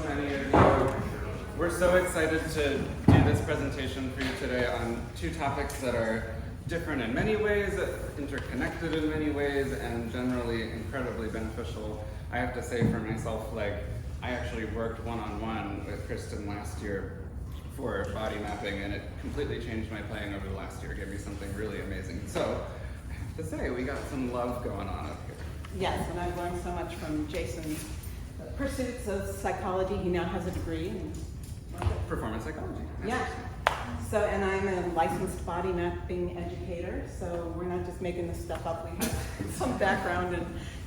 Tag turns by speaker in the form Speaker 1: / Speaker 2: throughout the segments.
Speaker 1: so many of you. We're so excited to do this presentation for you today on two topics that are different in many ways, interconnected in many ways, and generally incredibly beneficial. I have to say for myself, like, I actually worked one-on-one with Kristin last year for body mapping, and it completely changed my playing over the last year. It gave me something really amazing. So, I have to say, we got some love going on up here.
Speaker 2: Yes, and I've learned so much from Jason's pursuits of psychology. He now has a degree in
Speaker 1: Performance psychology.
Speaker 2: Yeah. So, and I'm a licensed body mapping educator, so we're not just making this stuff up. We have some background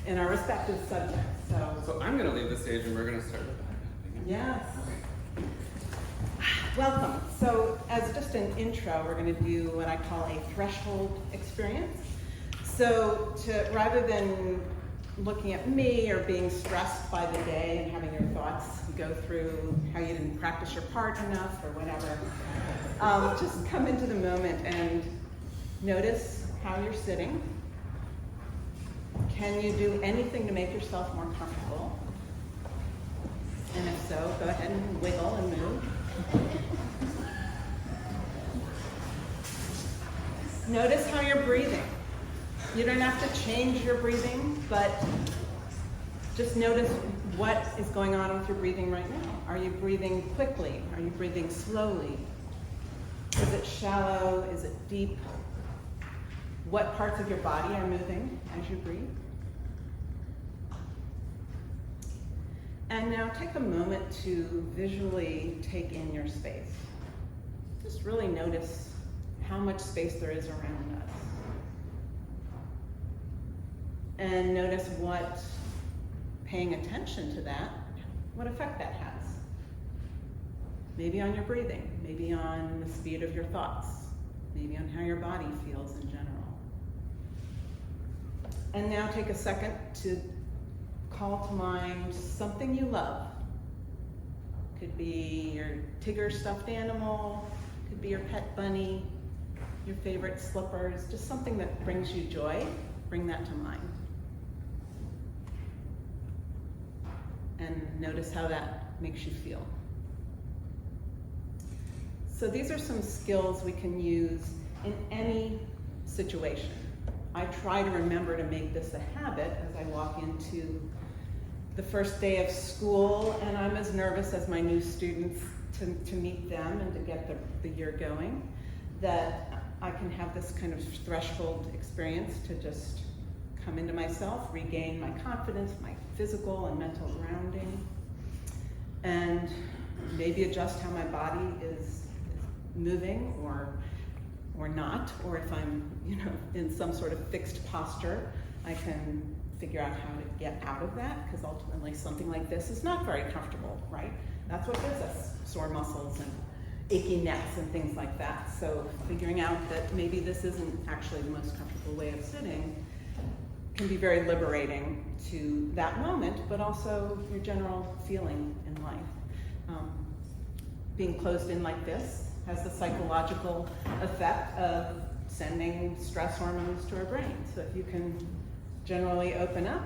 Speaker 2: in our respective subjects.
Speaker 1: So I'm going to leave the stage and we're going to start with body mapping.
Speaker 2: Yes. Welcome. So, as just an intro, we're going to do what I call a threshold experience. So, rather than looking at me or being stressed by the day and having your thoughts go through how you didn't practice your part enough or whatever, just come into the moment and notice how you're sitting. Can you do anything to make yourself more comfortable? And if so, go ahead and wiggle and move. Notice how you're breathing. You don't have to change your breathing, but just notice what is going on with your breathing right now. Are you breathing quickly? Are you breathing slowly? Is it shallow? Is it deep? What parts of your body are moving as you breathe? And now take a moment to visually take in your space. Just really notice how much space there is around us. And notice what paying attention to that, what effect that has. Maybe on your breathing, maybe on the speed of your thoughts, maybe on how your body feels in general. And now take a second to call to mind something you love. Could be your Tigger stuffed animal, could be your pet bunny, your favorite slippers, just something that brings you joy. Bring that to mind. And notice how that makes you feel. So these are some skills we can use in any situation. I try to remember to make this a habit as I walk into the first day of school, and I'm as nervous as my new students to meet them and to get the year going, that I can have this kind of threshold experience to just come into myself, regain my confidence, my physical and mental grounding, and maybe adjust how my body is moving or not, or if I'm, in some sort of fixed posture, I can figure out how to get out of that, because ultimately something like this is not very comfortable, right? That's what gives us sore muscles and achy necks and things like that. So figuring out that maybe this isn't actually the most comfortable way of sitting can be very liberating to that moment, but also your general feeling in life. Being closed in like this has the psychological effect of sending stress hormones to our brain. So if you can generally open up,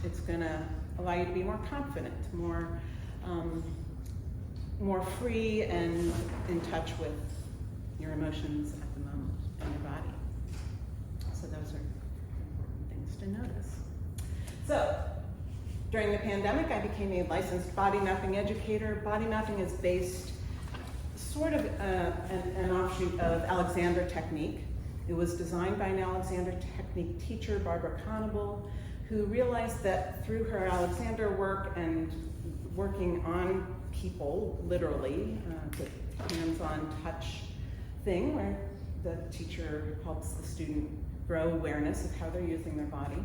Speaker 2: it's going to allow you to be more confident, more free and in touch with your emotions at the moment and your body. So those are to notice. So, during the pandemic, I became a licensed body mapping educator. Body mapping is based sort of an offshoot of Alexander technique. It was designed by an Alexander technique teacher, Barbara Conable, who realized that through her Alexander work and working on people, literally, the hands-on touch thing where the teacher helps the student grow awareness of how they're using their body,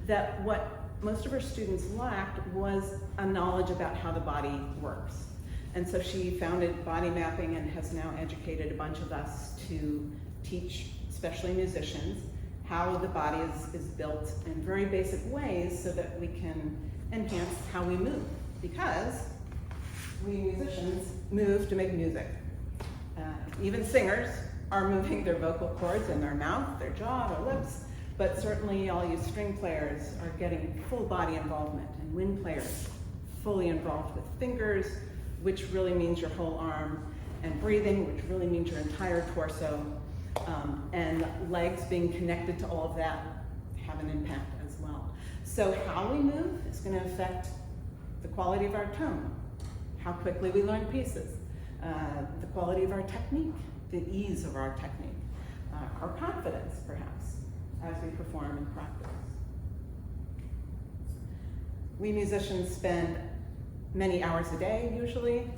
Speaker 2: that what most of her students lacked was a knowledge about how the body works. And so she founded body mapping and has now educated a bunch of us to teach, especially musicians, how the body is built in very basic ways so that we can enhance how we move. Because we musicians move to make music. Even singers are moving their vocal cords in their mouth, their jaw, their lips, but certainly all you string players are getting full body involvement, and wind players, fully involved with fingers, which really means your whole arm, and breathing, which really means your entire torso, and legs being connected to all of that have an impact as well. So how we move is going to affect the quality of our tone, how quickly we learn pieces, the quality of our technique, the ease of our technique, our confidence, perhaps, as we perform and practice. We musicians spend many hours a day, usually,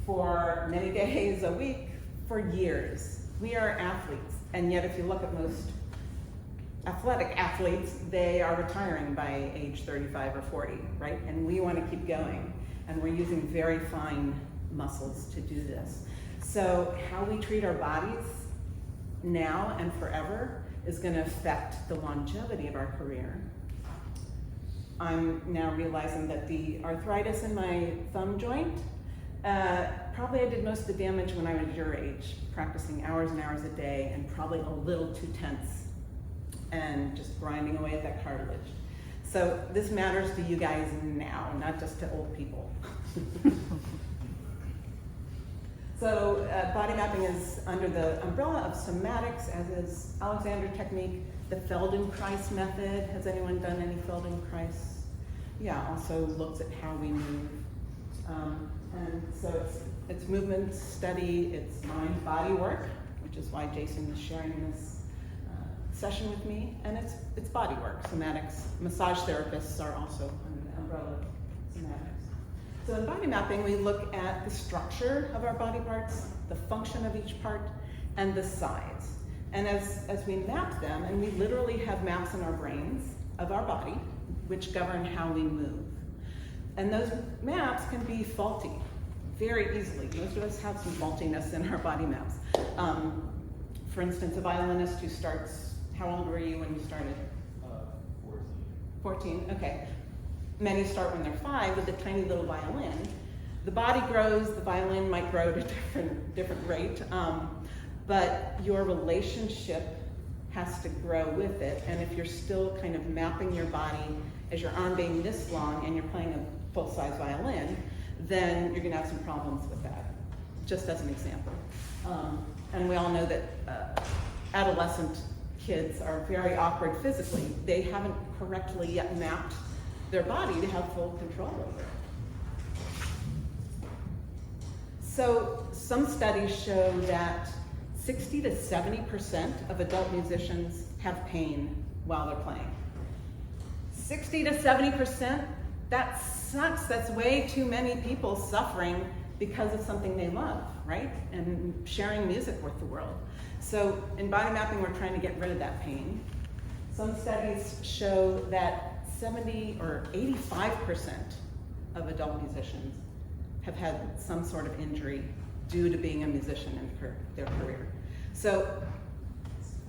Speaker 2: for many days a week, for years. We are athletes, and yet if you look at most athletic athletes, they are retiring by age 35 or 40, right? And we want to keep going, and we're using very fine muscles to do this. So how we treat our bodies now and forever is going to affect the longevity of our career. I'm now realizing that the arthritis in my thumb joint, probably I did most of the damage when I was your age, practicing hours and hours a day and probably a little too tense and just grinding away at that cartilage. So this matters to you guys now, not just to old people. So body mapping is under the umbrella of somatics, as is Alexander technique, the Feldenkrais method. Has anyone done any Feldenkrais? Yeah, also looks at how we move. And so it's movement study, it's mind-body work, which is why Jason is sharing this session with me, and it's body work, somatics. Massage therapists are also under the umbrella of somatics. So in body mapping, we look at the structure of our body parts, the function of each part, and the size. And as we map them, and we literally have maps in our brains of our body, which govern how we move. And those maps can be faulty very easily. Most of us have some faultiness in our body maps. For instance, a violinist who starts, how old were you when you started? 14, okay. Many start when they're 5 with a tiny little violin. The body grows, the violin might grow at a different rate, but your relationship has to grow with it. And if you're still kind of mapping your body as your arm being this long and you're playing a full-size violin, then you're gonna have some problems with that, just as an example. And we all know that adolescent kids are very awkward physically. They haven't correctly yet mapped their body to have full control over it. So some studies show that 60 to 70% of adult musicians have pain while they're playing. 60 to 70%, that sucks. That's way too many people suffering because of something they love, right? And sharing music with the world. So in body mapping, we're trying to get rid of that pain. Some studies show that 70 or 85% of adult musicians have had some sort of injury due to being a musician in their career. So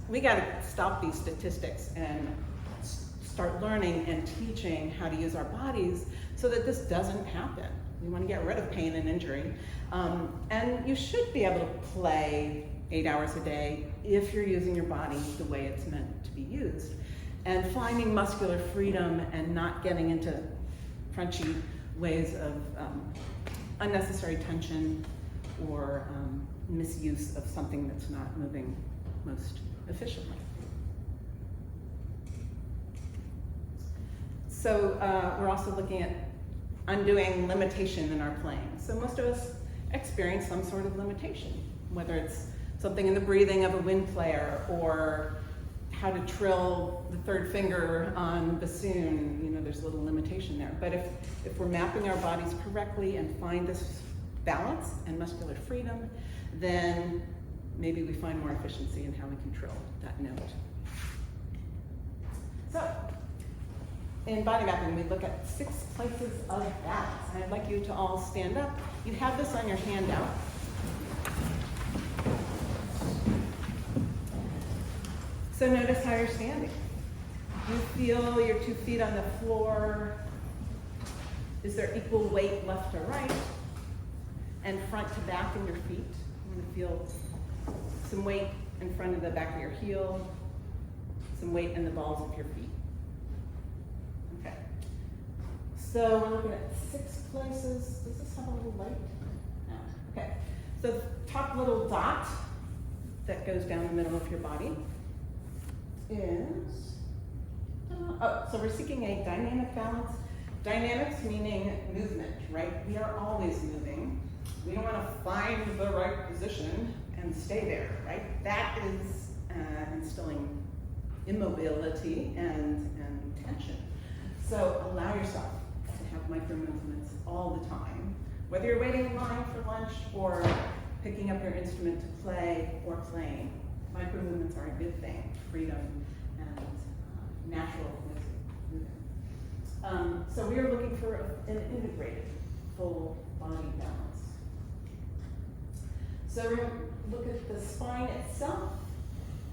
Speaker 2: we got to stop these statistics and start learning and teaching how to use our bodies so that this doesn't happen. We want to get rid of pain and injury. And you should be able to play 8 hours a day if you're using your body the way it's meant to be used. And finding muscular freedom and not getting into crunchy ways of unnecessary tension or misuse of something that's not moving most efficiently. So we're also looking at undoing limitation in our playing. So most of us experience some sort of limitation, whether it's something in the breathing of a wind player or how to trill the third finger on bassoon. You know, there's a little limitation there. But if we're mapping our bodies correctly and find this balance and muscular freedom, then maybe we find more efficiency in how we control that note. So, in body mapping, we look at 6 places of balance. And I'd like you to all stand up. You have this on your handout. So notice how you're standing. You feel your 2 feet on the floor. Is there equal weight left to right? And front to back in your feet. You want to feel some weight in front of the back of your heel, some weight in the balls of your feet. Okay. So we're looking at 6 places. Does this have a little light? No. Okay. So the top little dot that goes down the middle of your body is, so we're seeking a dynamic balance. Dynamics meaning movement, right? We are always moving. We don't want to find the right position and stay there, right? That is instilling immobility and tension. So allow yourself to have micro movements all the time. Whether you're waiting in line for lunch or picking up your instrument to play or playing, micro movements are a good thing. Freedom and natural movement. So we are looking for an integrated, full body balance. So we're going to look at the spine itself,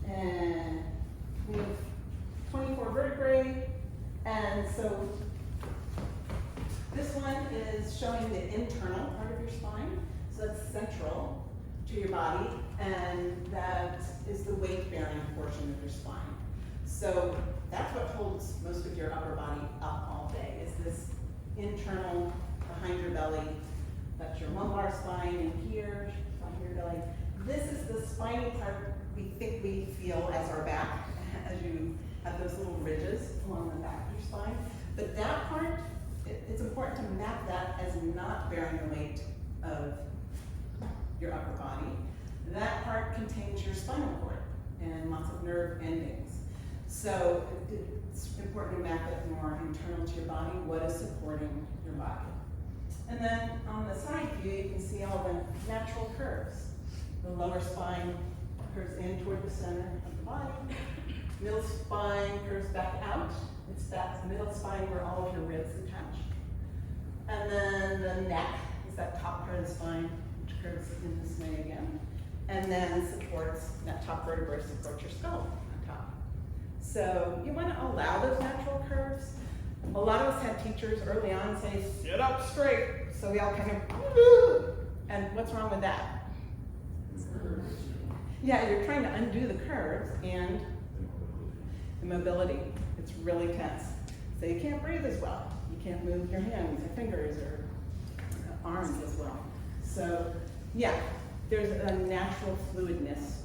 Speaker 2: and we have 24 vertebrae, and so this one is showing the internal part of your spine, so that's central to your body, and that is the weight-bearing portion of your spine. So that's what holds most of your upper body up all day, is this internal behind your belly. That's your lumbar spine in here, behind your belly. This is the spiny part we think we feel as our back, as you have those little ridges along the back of your spine. But that part, it's important to map that as not bearing the weight of your upper body. That part contains your spinal cord and lots of nerve endings. So it's important to map it more internal to your body, what is supporting your body. And then on the side view, you can see all the natural curves. The lower spine curves in toward the center of the body. Middle spine curves back out. It's that middle spine where all of your ribs attach. And then the neck is that top part of the spine, which curves in this way again. And then supports, that top vertebrae supports your skull on top. So you want to allow those natural curves. A lot of us had teachers early on say, sit up straight. So we all kind of, and what's wrong with that? Yeah, you're trying to undo the curves and the mobility. It's really tense. So you can't breathe as well. You can't move your hands or fingers or arms as well. So yeah, there's a natural fluidness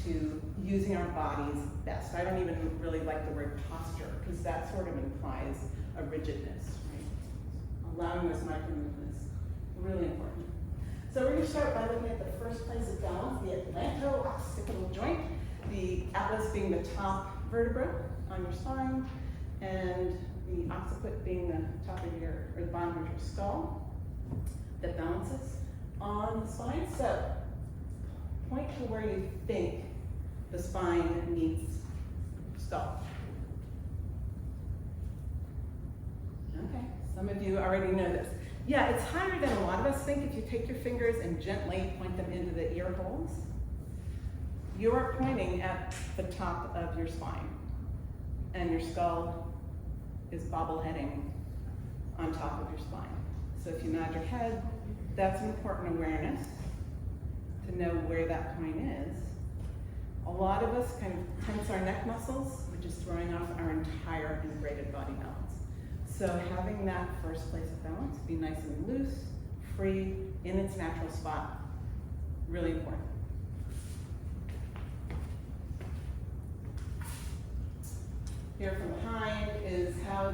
Speaker 2: to using our bodies best. I don't even really like the word posture because that sort of implies a rigidness, right? Allowing those micro movements, really important. So we're going to start by looking at the first place of balance, the atlanto-occipital joint, the atlas being the top vertebra on your spine, and the occiput being the top of your, or the bottom of your skull that balances on the spine. So point to where you think the spine meets skull. Okay, some of you already know this. Yeah, it's higher than a lot of us think. If you take your fingers and gently point them into the ear holes, you are pointing at the top of your spine, and your skull is bobbleheading on top of your spine. So if you nod your head, that's an important awareness to know where that point is. A lot of us kind of tense our neck muscles, which is throwing off our entire integrated body balance. So having that first place of balance be nice and loose, free, in its natural spot, really important. Here from behind is how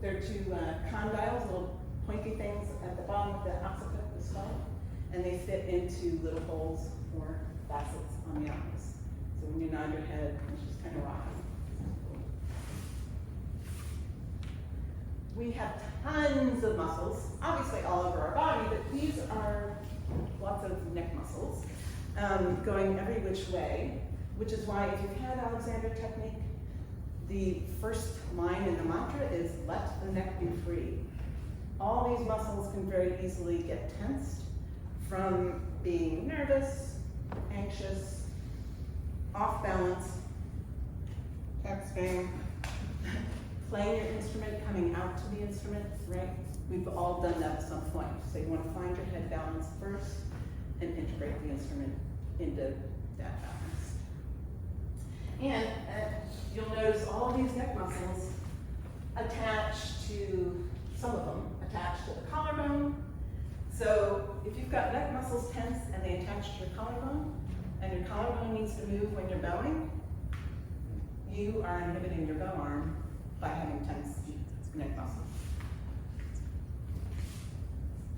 Speaker 2: there are two condyles, little pointy things at the bottom of the occiput of the skull, and they fit into little holes or facets on the atlas. So when you nod your head, it's just kind of rocking. We have tons of muscles, obviously all over our body, but these are lots of neck muscles going every which way, which is why if you've had Alexander technique, the first line in the mantra is let the neck be free. All these muscles can very easily get tensed from being nervous, anxious, off balance, texting, playing your instrument, coming out to the instrument, right? We've all done that at some point. So you want to find your head balance first and integrate the instrument into that balance. And you'll notice all these neck muscles attach to, some of them attach to the collarbone. So if you've got neck muscles tense and they attach to your collarbone, and your collarbone needs to move when you're bowing, you are inhibiting your bow arm by having tense neck muscles.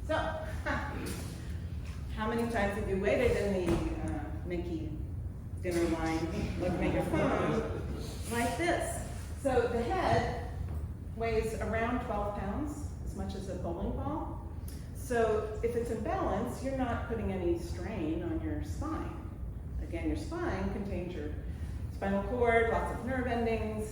Speaker 2: So, how many times have you waited in the Mickey dinner line looking at your phone like this? So the head weighs around 12 pounds, as much as a bowling ball. So if it's in balance, you're not putting any strain on your spine. Again, your spine contains your spinal cord, lots of nerve endings.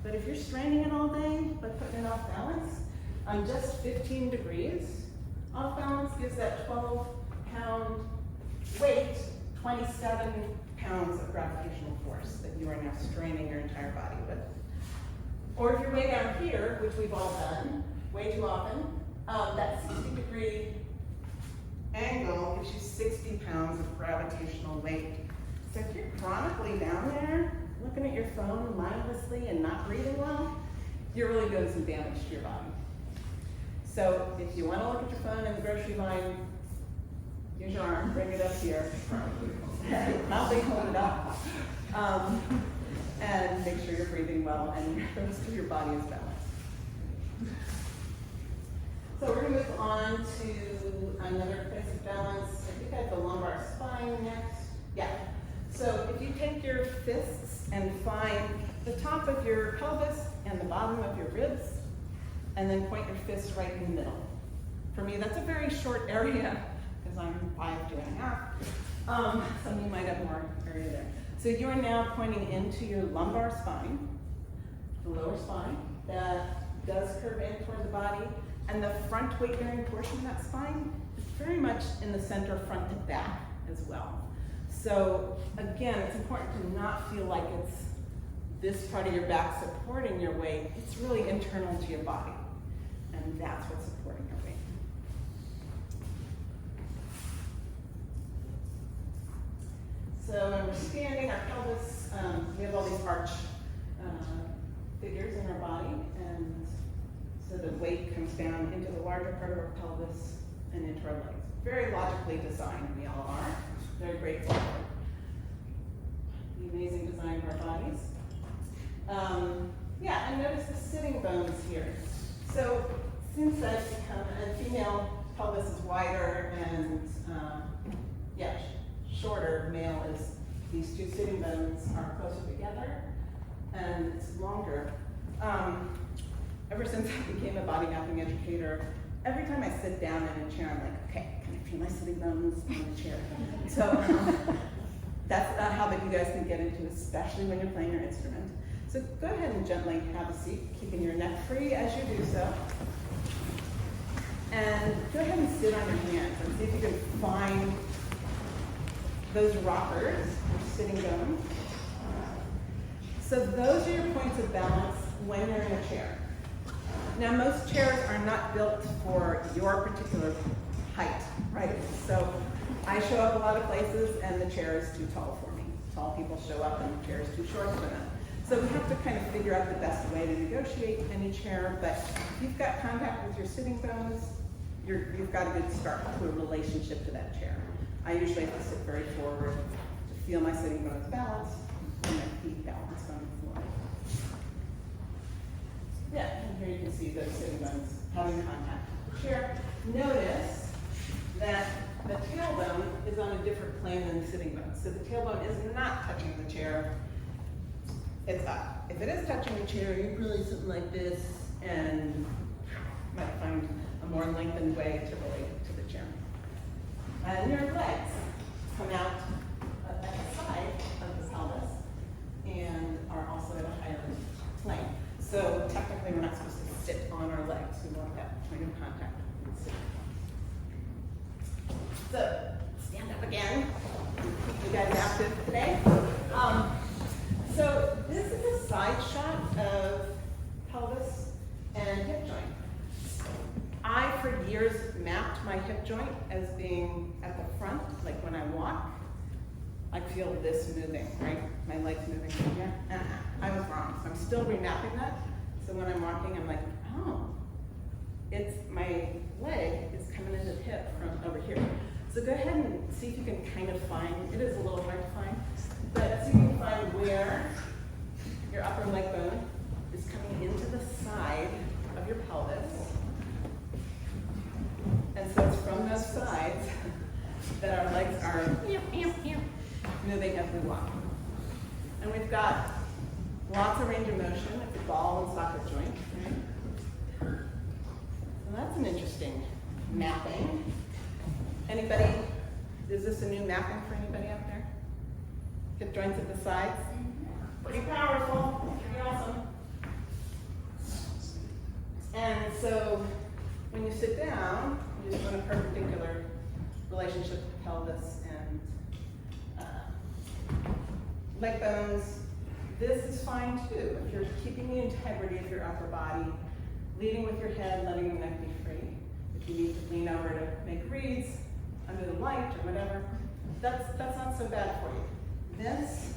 Speaker 2: But if you're straining it all day by putting it off balance, on just 15 degrees, off balance gives that 12-pound weight 27 pounds of gravitational force that you are now straining your entire body with. Or if you're way down here, which we've all done way too often, that 60-degree angle gives you 60 pounds of gravitational weight. So if you're chronically down there, looking at your phone mindlessly and not breathing well, you're really doing some damage to your body. So if you want to look at your phone in the grocery line, use your arm, bring it up here, probably hold it up, and make sure you're breathing well and the rest of your body is balanced. So we're going to move on to another place of balance. I think I have the lumbar spine next. Yeah. So if you take your fists and find the top of your pelvis and the bottom of your ribs, and then point your fists right in the middle. For me, that's a very short area, because I'm 5'2½". Some of you might have more area there. So you are now pointing into your lumbar spine, the lower spine, that does curve in toward the body, and the front weight-bearing portion of that spine is very much in the center, front to back as well. So again, it's important to not feel like it's this part of your back supporting your weight. It's really internal to your body, and that's what's supporting your weight. So when we're standing, our pelvis, we have all these arch figures in our body, and so the weight comes down into the larger part of our pelvis and into our legs. Very logically designed, we all are. Very grateful for the amazing design of our bodies. Yeah, and notice the sitting bones here. So since I've become a female, pelvis is wider and shorter. Male is, these two sitting bones are closer together and it's longer. Ever since I became a body mapping educator, every time I sit down in a chair, I'm like, okay, can I feel my sitting bones on the chair? So that's how that you guys can get into, especially when you're playing your instrument. So go ahead and gently have a seat, keeping your neck free as you do so. And go ahead and sit on your hands and see if you can find those rockers, or sitting bones. So those are your points of balance when you're in a chair. Now most chairs are not built for your particular height, right? So I show up a lot of places and the chair is too tall for me. Tall people show up and the chair is too short for them. So we have to kind of figure out the best way to negotiate any chair, but if you've got contact with your sitting bones, you've got a good start to a relationship to that chair. I usually have to sit very forward to feel my sitting bones balanced and my feet balanced on the floor. Yeah, and here you can see those sitting bones having contact with the chair. Notice that the tailbone is on a different plane than the sitting bone. So the tailbone is not touching the chair, it's up. If it is touching the chair, you're really sitting like this and might find a more lengthened way to relate to the chair. And your legs come out at the side of the pelvis and are also at a higher plane. So technically we're not supposed to sit on our legs. We want that point of contact. So stand up again. Keep you guys active today. So this is a side shot of pelvis and hip joint. I, for years, mapped my hip joint as being at the front, like when I walk, I feel this moving, right? My legs moving from here. I was wrong, so I'm still remapping that. So when I'm walking, I'm like, oh, it's my leg is coming into the hip from over here. So go ahead and see if you can kind of find, it is a little hard to find, but see if you can find where your upper leg bone is coming into the side of your pelvis. And so it's from those sides that our legs are moving as we walk. And we've got lots of range of motion at the ball and socket joint. Right? So that's an interesting mapping. Anybody, is this a new mapping for anybody out there? Hip joints at the sides? Pretty powerful, pretty awesome. And so when you sit down, you just want a perpendicular relationship to pelvis and leg bones. This is fine too. If you're keeping the integrity of your upper body, leading with your head, letting the neck be free. If you need to lean over to make reads under the light or whatever, that's not so bad for you. This,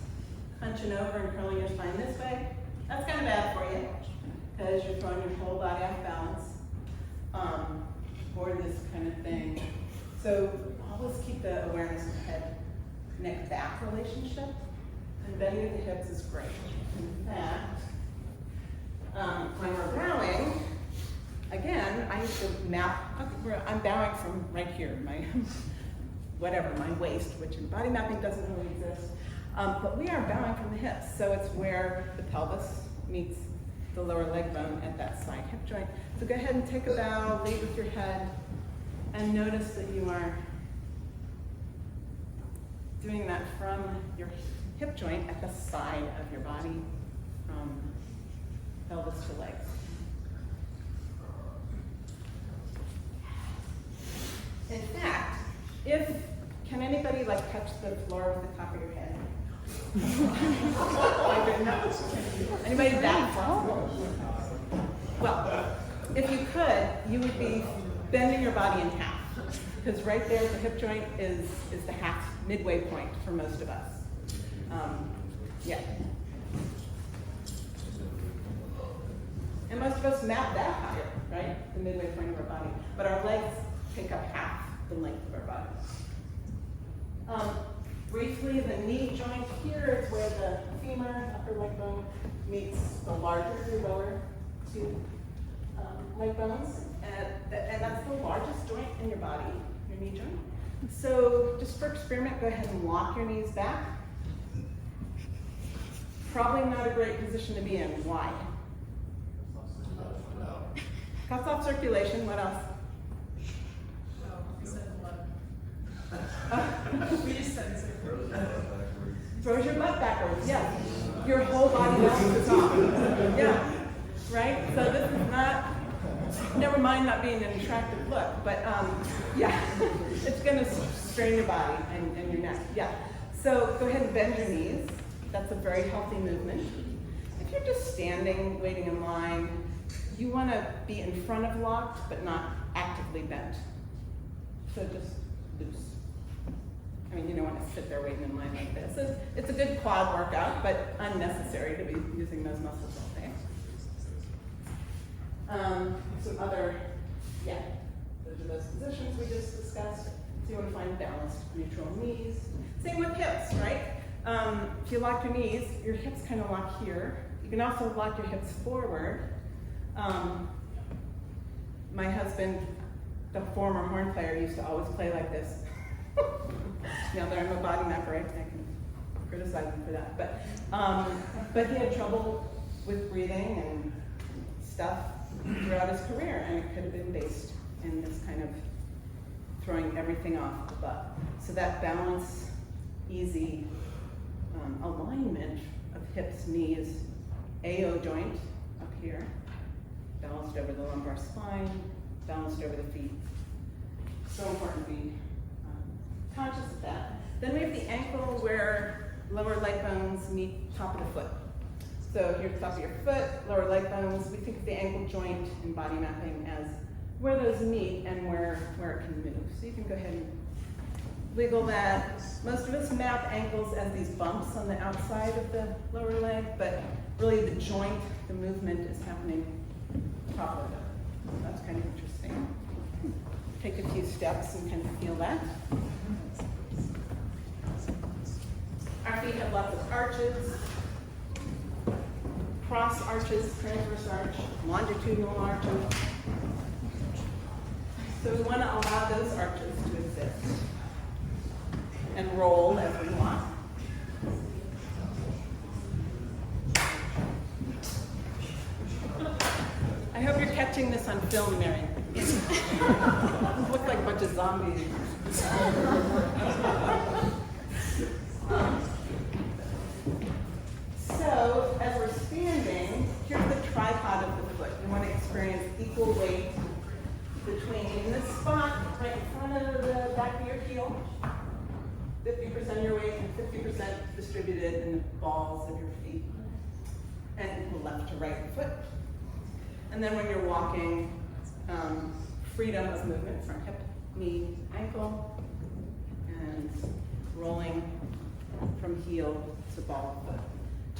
Speaker 2: hunching over and curling your spine this way, that's kind of bad for you because you're throwing your whole body off balance, or this kind of thing. So always keep the awareness of head, neck, back relationship. And bending the hips is great. In fact, when we're bowing, again, I used to map, I'm bowing from right here, my my waist, which in body mapping doesn't really exist. But we are bowing from the hips, so it's where the pelvis meets the lower leg bone at that side hip joint. So go ahead and take a bow, lead with your head, and notice that you are doing that from your hip joint at the side of your body, from pelvis to legs. In fact, can anybody touch the floor with the top of your head? Anybody that far? Well, if you could, you would be bending your body in half, because right there, the hip joint is the half midway point for most of us. Yeah. And most of us map that higher, right? The midway point of our body. But our legs take up half the length of our body. Briefly, the knee joint here is where the femur, upper leg bone, meets the larger of your lower two leg bones. And that's the largest joint in your body, your knee joint. So just for experiment, go ahead and lock your knees back. Probably not a great position to be in. Why? Cuts off circulation. What else? Throws your butt backwards. Yeah. Your whole body bounces off. Yeah. Right? So this is not, never mind not being an attractive look, but yeah, it's going to strain your body and your neck. Yeah. So go ahead and bend your knees. That's a very healthy movement. If you're just standing, waiting in line, you want to be in front of locked, but not actively bent. So just loose. I mean, you don't want to sit there waiting in line like this. So it's a good quad workout, but unnecessary to be using those muscles all day. Some other, yeah, those are those positions we just discussed. So you want to find balanced, neutral knees. Same with hips, right? If you lock your knees, your hips kind of lock here. You can also lock your hips forward. My husband, the former horn player, used to always play like this. Now that I'm a body mapper, I can criticize him for that. But he had trouble with breathing and stuff throughout his career, and it could have been based in this kind of throwing everything off the butt. So that balance, easy alignment of hips, knees, AO joint up here, balanced over the lumbar spine, balanced over the feet. So important to be conscious of that. Then we have the ankle where lower leg bones meet top of the foot. So here's the top of your foot, lower leg bones. We think of the ankle joint in body mapping as where those meet and where it can move. So you can go ahead and wiggle that. Most of us map ankles as these bumps on the outside of the lower leg, but really the joint, the movement is happening top of it. So that's kind of interesting. Take a few steps and kind of feel that. Our feet have lots of arches, cross arches, transverse arch, longitudinal arches. So we want to allow those arches to exist and roll as we want. I hope you're catching this on film, Mary. Look like a bunch of zombies. So, as we're standing, here's the tripod of the foot. You want to experience equal weight between this spot right in front of the back of your heel, 50% of your weight and 50% distributed in the balls of your feet, and equal left to right foot. And then when you're walking, freedom of movement from hip, knee, ankle, and rolling from heel to ball of foot.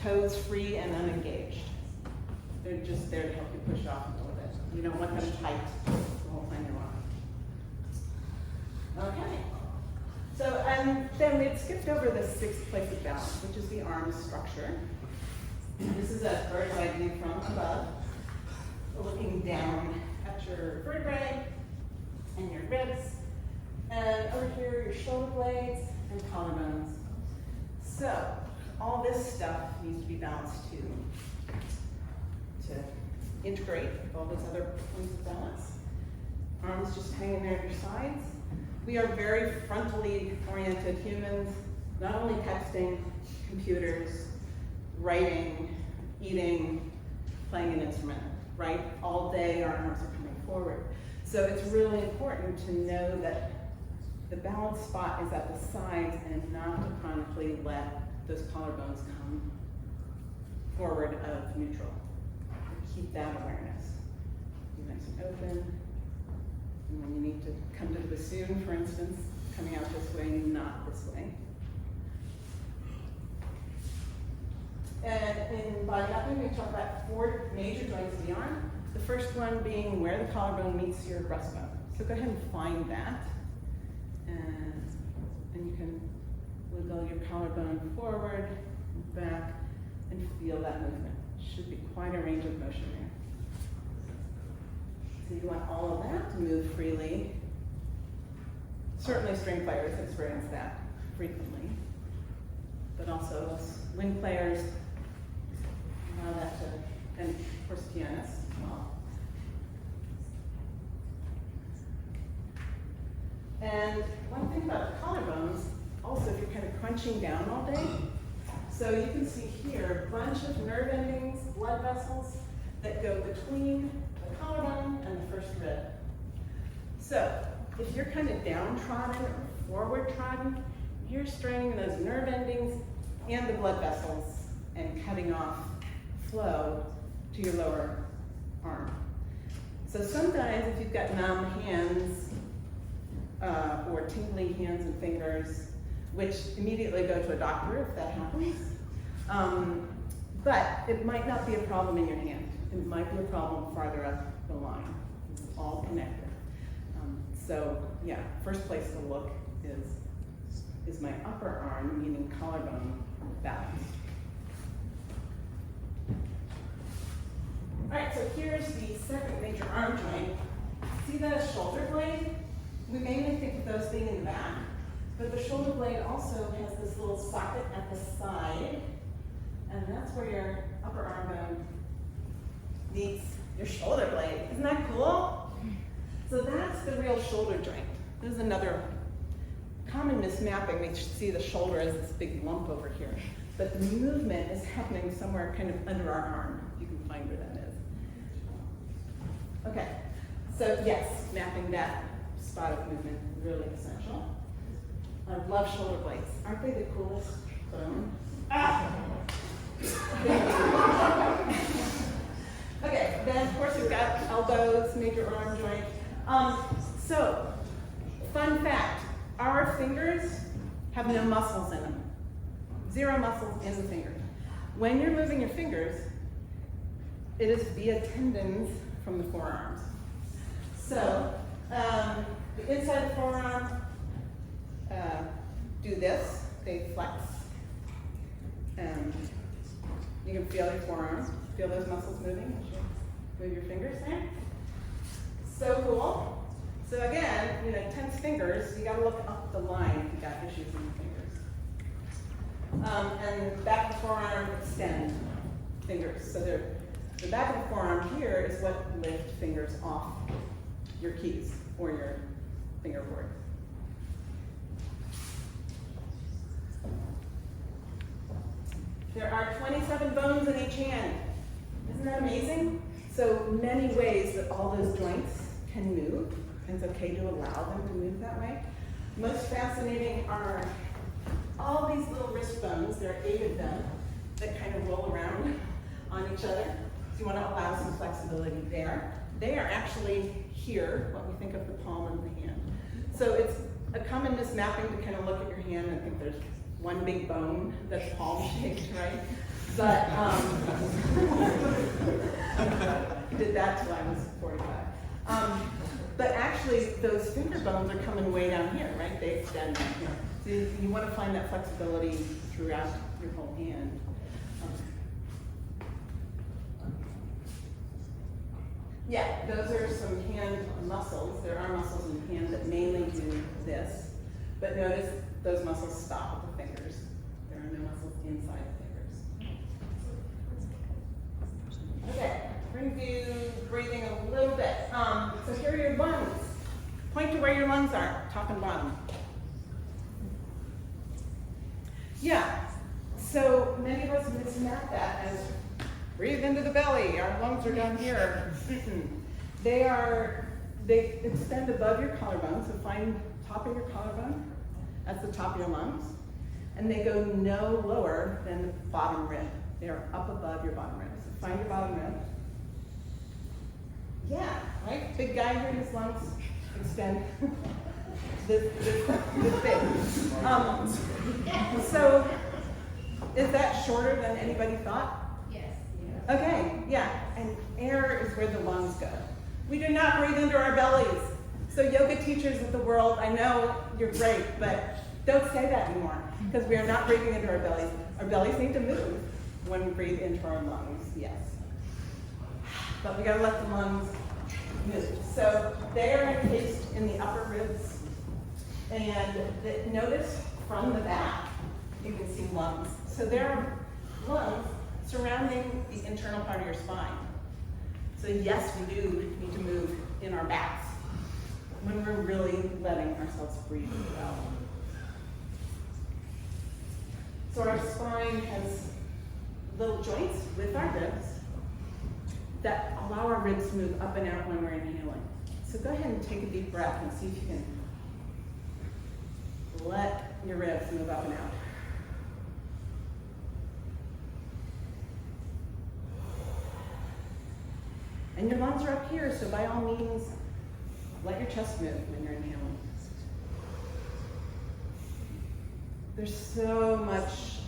Speaker 2: Toes free and unengaged. They're just there to help you push off a little bit. You don't want them tight the whole time you're walking. Okay. So, and then we've skipped over the sixth place of balance, which is the arm structure. This is a bird's eye view from above, looking down at your vertebrae and your ribs, and over here your shoulder blades and collarbones. So all this stuff needs to be balanced too, to integrate with all those other points of balance. Arms just hanging there at your sides. We are very frontally oriented humans, not only texting, computers, writing, eating, playing an instrument, right? All day our arms are coming forward. So it's really important to know that the balance spot is at the sides and not to chronically let those collarbones come forward of neutral. Keep that awareness. Be nice and open. And when you need to come to the bassoon, for instance, coming out this way, not this way. And in body mapping, we talk about 4 major joints of the arm. The first one being where the collarbone meets your breastbone. So go ahead and find that. And you can wiggle your collarbone forward, back, and feel that movement. Should be quite a range of motion there. So you want all of that to move freely. Certainly string players experience that frequently, but also wind players, allow that to, and of course pianists as well. And one thing about the collarbones, also if you're kind of crunching down all day, so you can see here a bunch of nerve endings, blood vessels that go between the collarbone and the first rib. So if you're kind of downtrodden or forward trodden, you're straining those nerve endings and the blood vessels and cutting off flow to your lower arm. So sometimes if you've got numb hands or tingly hands and fingers, which immediately go to a doctor if that happens, but it might not be a problem in your hand. It might be a problem farther up the line. It's all connected. So yeah, first place to look is my upper arm, meaning collarbone balance. All right, so here's the second major arm joint. See the shoulder blade? We mainly think of those being in the back, but the shoulder blade also has this little socket at the side, and that's where your upper arm bone meets your shoulder blade. Isn't that cool? So that's the real shoulder joint. This is another common mismapping. We see the shoulder as this big lump over here, but the movement is happening somewhere kind of under our arm. You can find where that is. Okay, so yes, mapping that spot of movement is really essential. I love shoulder blades. Aren't they the coolest bone? Ah! Okay, then of course we've got elbows, major arm joint. So, fun fact, our fingers have no muscles in them. 0 muscles in the fingers. when you're moving your fingers, it is via tendons from the forearms. So, the inside of the forearm, do this, they flex. You can feel your forearms, feel those muscles moving as you move your fingers there. So cool. So again, tense fingers, you gotta look up the line if you got issues in your fingers. And back of the forearm, extend fingers. So the back of the forearm here is what lift fingers off your keys or your fingerboard. There are 27 bones in each hand. Isn't that amazing? So many ways that all those joints can move, and it's okay to allow them to move that way. Most fascinating are all these little wrist bones. There are 8 of them that kind of roll around on each other. So you want to allow some flexibility there. They are actually here, what we think of the palm of the hand. So it's a common mismapping to kind of look at your hand and think there's one big bone that's palm-shaped, right? But I did that till I was 45. But actually, those finger bones are coming way down here, right? They extend down here. So you want to find that flexibility throughout your whole hand. Yeah, those are some hand muscles. There are muscles in the hand that mainly do this. But notice those muscles stop at the fingers. There are no muscles inside the fingers. Okay, we're going to do breathing a little bit. So here are your lungs. Point to where your lungs are, top and bottom. Yeah, so many of us mismap that as breathe into the belly, our lungs are down here. They extend above your collarbone, so find top of your collarbone, that's the top of your lungs, and they go no lower than the bottom rib. They are up above your bottom rib. So find your bottom rib. Yeah, right? Big guy here, his lungs extend this big. So is that shorter than anybody thought? Okay, yeah, and air is where the lungs go. We do not breathe into our bellies. So yoga teachers of the world, I know you're great, but don't say that anymore, because we are not breathing into our bellies. Our bellies need to move when we breathe into our lungs, yes. But we gotta let the lungs move. So they are encased in the upper ribs, and notice from the back, you can see lungs. So there are lungs surrounding the internal part of your spine. So yes, we do need to move in our backs when we're really letting ourselves breathe well. So our spine has little joints with our ribs that allow our ribs to move up and out when we're inhaling. So go ahead and take a deep breath and see if you can let your ribs move up and out. And your lungs are up here, so by all means, let your chest move when you're inhaling. There's so much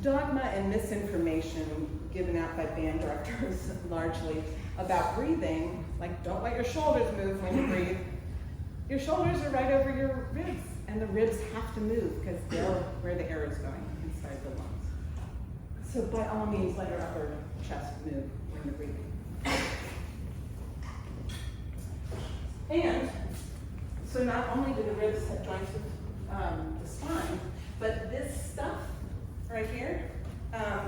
Speaker 2: dogma and misinformation given out by band directors largely about breathing, like don't let your shoulders move when you breathe. Your shoulders are right over your ribs, and the ribs have to move because they're where the air is going, inside the lungs. So by all means, let your upper chest move when you're breathing. And so not only do the ribs have joints with the spine, but this stuff right here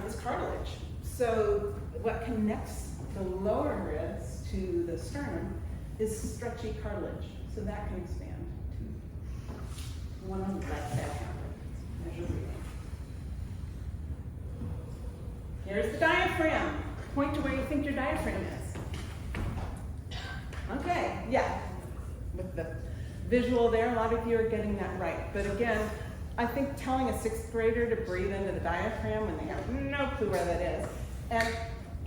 Speaker 2: is cartilage. So what connects the lower ribs to the sternum is stretchy cartilage. So that can expand too. The one on the right side as you're breathing. Here's the diaphragm. Point to where you think your diaphragm is. Okay, yeah. With the visual there, a lot of you are getting that right. But again, I think telling a 6th grader to breathe into the diaphragm when they have no clue where that is, and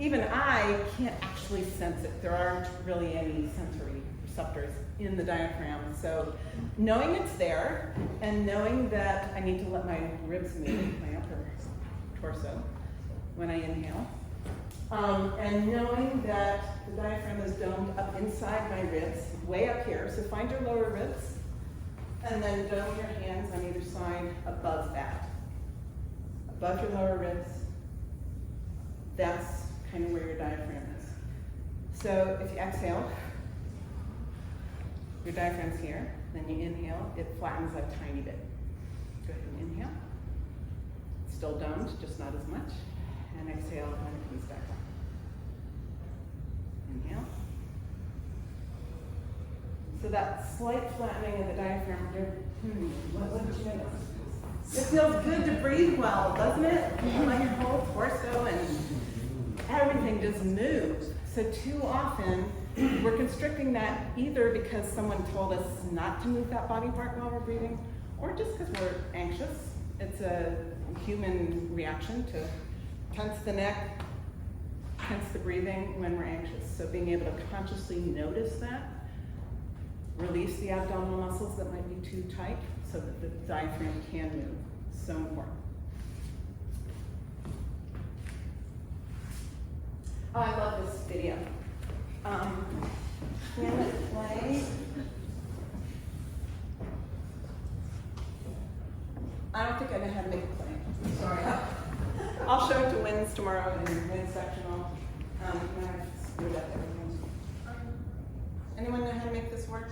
Speaker 2: even I can't actually sense it. There aren't really any sensory receptors in the diaphragm. So knowing it's there, and knowing that I need to let my ribs move, my upper torso, when I inhale. And knowing that the diaphragm is domed up inside my ribs, way up here. So find your lower ribs, and then dome your hands on either side above that. Above your lower ribs, that's kind of where your diaphragm is. So if you exhale, your diaphragm's here, then you inhale, it flattens a tiny bit. Go ahead and inhale. Still domed, just not as much. And exhale, and it comes back up. Inhale. So that slight flattening of the diaphragm, what did you notice? It feels good to breathe well, doesn't it? Like your whole torso and everything just moves. So too often, we're constricting that either because someone told us not to move that body part while we're breathing, or just because we're anxious. It's a human reaction to tense the neck, tense the breathing when we're anxious. So being able to consciously notice that, release the abdominal muscles that might be too tight so that the diaphragm can move. So important. Oh, I love this video. Can it play? I don't think I know how to make it play. Sorry. I'll show it to Wins tomorrow in Wins sectional. I've screwed up everything. Anyone know how to make this work?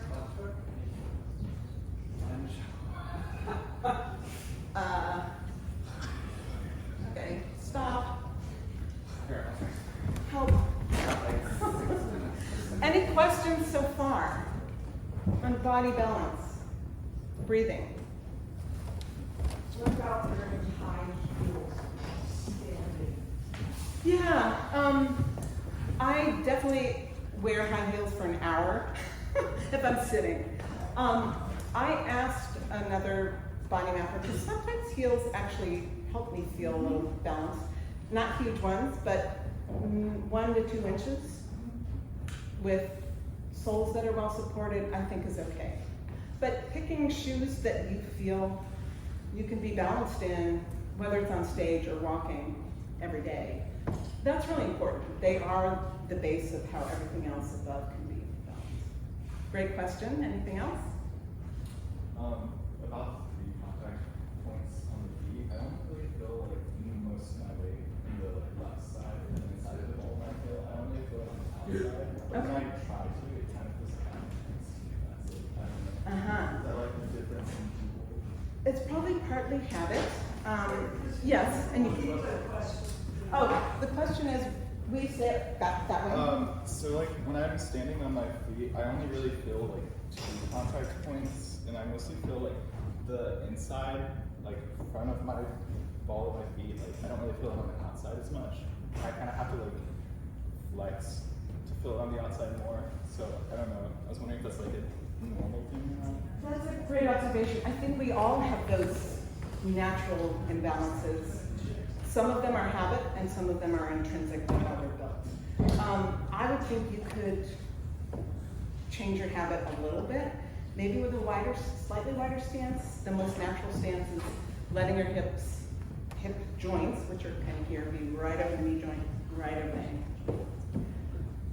Speaker 2: Okay, stop. Help. Any questions so far on body balance, breathing?
Speaker 3: What about wearing high heels standing?
Speaker 2: Yeah, I definitely wear high heels for an hour if I'm sitting. I asked another body mapper, because sometimes heels actually help me feel a little balanced. Not huge ones, but 1 to 2 inches with soles that are well supported, I think is okay. But picking shoes that you feel you can be balanced in, whether it's on stage or walking every day, that's really important. They are the base of how everything else above can be balanced. Great question. Anything else?
Speaker 4: About the contact points on the feet, I don't really feel like most of my weight in the left side and the inside of the ball I feel. I only feel it on the outside. But when I try to, it kind of feels like I'm that's it. I don't know. Is that like the difference in people?
Speaker 2: It's probably partly habit. Yes, and you can. Oh, the question is, we sit back that way.
Speaker 4: So like when I'm standing on my feet, I only really feel like 2 contact points, and I mostly feel like the inside, like front of my ball of my feet. Like I don't really feel it on the outside as much. I kind of have to like flex to feel it on the outside more. So I don't know. I was wondering if that's like a normal thing or not.
Speaker 2: That's a great observation. I think we all have those natural imbalances. Some of them are habit, and some of them are intrinsic to how we're built. I would think you could change your habit a little bit, maybe with a slightly wider stance. The most natural stance is letting your hip joints, which are kind of here, be right over the knee joint, right over the ankle.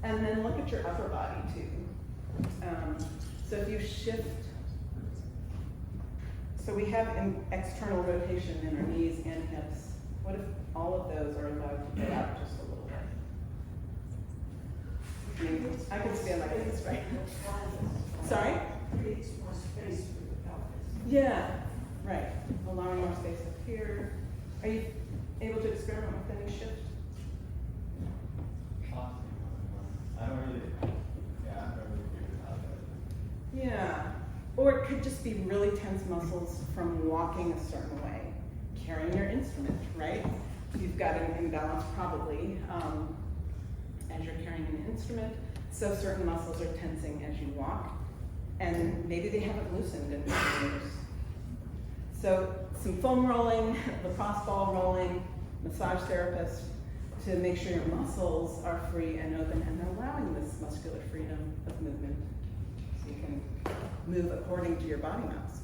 Speaker 2: And then look at your upper body too. So if you shift, so we have an external rotation in our knees and hips. What if all of those are allowed to get out just a little bit? I can stand like this, right? Sorry?
Speaker 3: Creates more space for the pelvis.
Speaker 2: Yeah, right. Allowing more space up here. Are you able to experiment with any shift?
Speaker 4: I don't really figure it out.
Speaker 2: Yeah. Or it could just be really tense muscles from walking a certain way. Carrying your instrument, right? You've got an imbalance probably as you're carrying an instrument. So certain muscles are tensing as you walk. And maybe they haven't loosened in years. So some foam rolling, lacrosse ball rolling, massage therapist to make sure your muscles are free and open and allowing this muscular freedom of movement so you can move according to your body mass.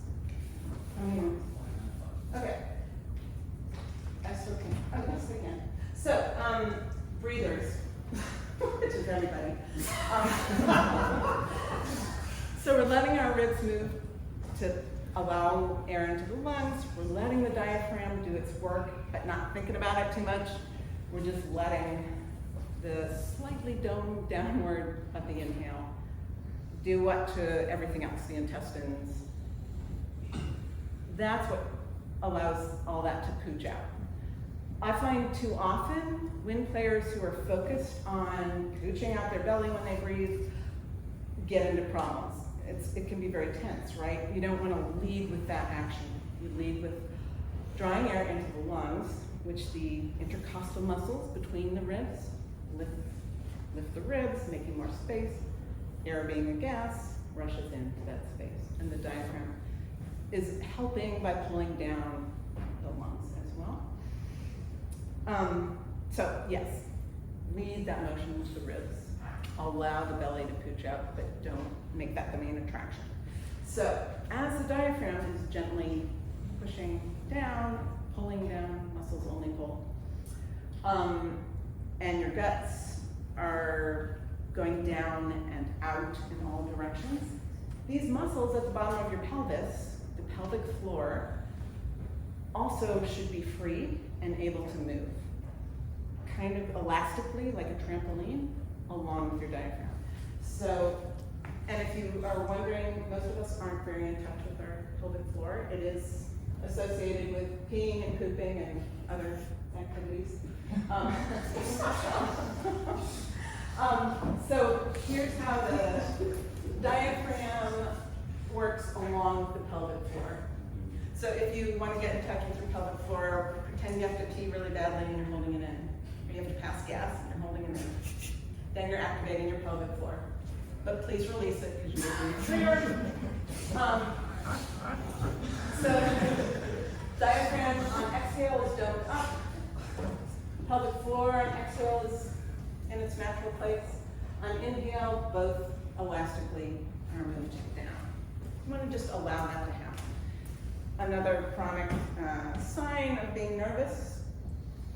Speaker 2: Okay. I still can. Oh, yes, we can. So, breathers, which is everybody. So we're letting our ribs move to allow air into the lungs. We're letting the diaphragm do its work, but not thinking about it too much. We're just letting the slightly dome downward of the inhale do what to everything else, the intestines. That's what allows all that to pooch out. I find too often wind players who are focused on pooching out their belly when they breathe get into problems. It can be very tense, right? You don't want to lead with that action. You lead with drawing air into the lungs, which the intercostal muscles between the ribs lift the ribs, making more space. Air being a gas rushes into that space, and the diaphragm is helping by pulling down the lungs as well. So yes, lead that motion with the ribs. Allow the belly to pooch out, but don't make that the main attraction. So as the diaphragm is gently pushing down, pulling down, muscles only pull, and your guts are going down and out in all directions, these muscles at the bottom of your pelvis, the pelvic floor, also should be free and able to move, kind of elastically, like a trampoline, along with your diaphragm. So, and if you are wondering, most of us aren't very in touch with our pelvic floor. It is associated with peeing and pooping and other activities. So here's how the diaphragm works along with the pelvic floor. So if you want to get in touch with your pelvic floor, pretend you have to pee really badly and you're holding it in. Or you have to pass gas and you're holding it in. Then you're activating your pelvic floor. But please release it because you will be triggered. So diaphragm on exhale is domed up. Pelvic floor on exhale is in its natural place. On inhale, both elastically are moved down. You want to just allow that to happen. Another chronic sign of being nervous,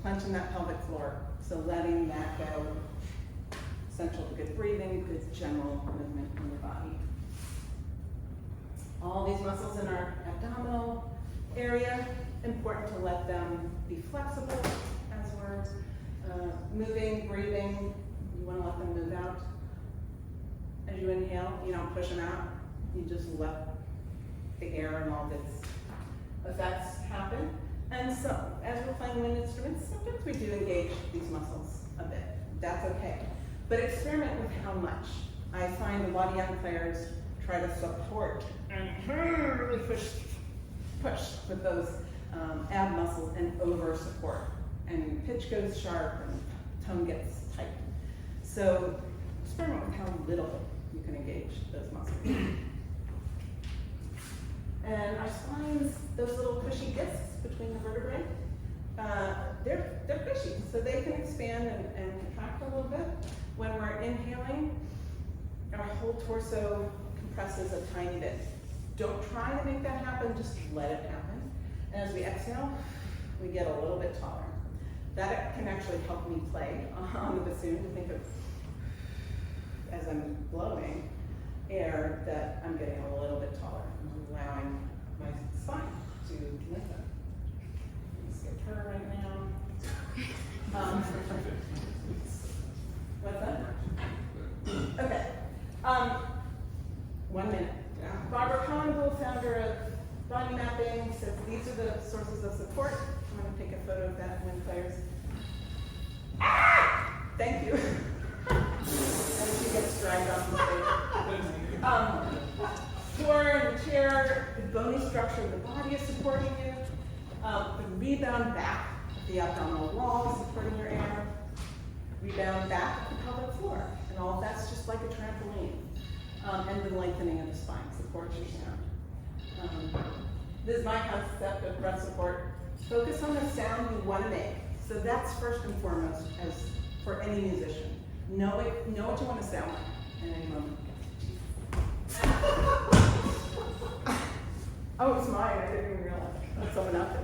Speaker 2: clenching that pelvic floor. So letting that go, essential to good breathing, good general movement in the body. All these muscles in our abdominal area, important to let them be flexible as we're moving, breathing. You want to let them move out. As you inhale, you don't push them out. You just let the air and all its effects happen. And so, as we're playing wind instruments, sometimes we do engage these muscles a bit. That's okay. But experiment with how much. I find a lot of young players try to support and really push with those ab muscles and over support. And pitch goes sharp and tone gets tight. So experiment with how little you can engage those muscles. And our spines, those little cushy discs between the vertebrae, they're cushy, so they can expand and contract a little bit. When we're inhaling, our whole torso compresses a tiny bit. Don't try to make that happen, just let it happen. And as we exhale, we get a little bit taller. That can actually help me play on the bassoon, to think of, as I'm blowing air, that I'm getting a little bit taller. I'm allowing my spine to lengthen. Skip her right now. What's that? Okay. 1 minute. Barbara Conable, founder of Body Mapping, says these are the sources of support. I'm going to take a photo of that wind players. Ah! Thank you. And she gets dragged off the stage. Floor and the chair, the bony structure of the body is supporting you. The rebound back of the abdominal wall is supporting your air. Rebound back of the pelvic floor. And all of that's just like a trampoline. And the lengthening of the spine supports your sound. This is my concept of breath support. Focus on the sound you want to make. So that's first and foremost, as for any musician. Know what you want to sound like in any moment. Oh, it's mine. I didn't even realize. That's someone out there.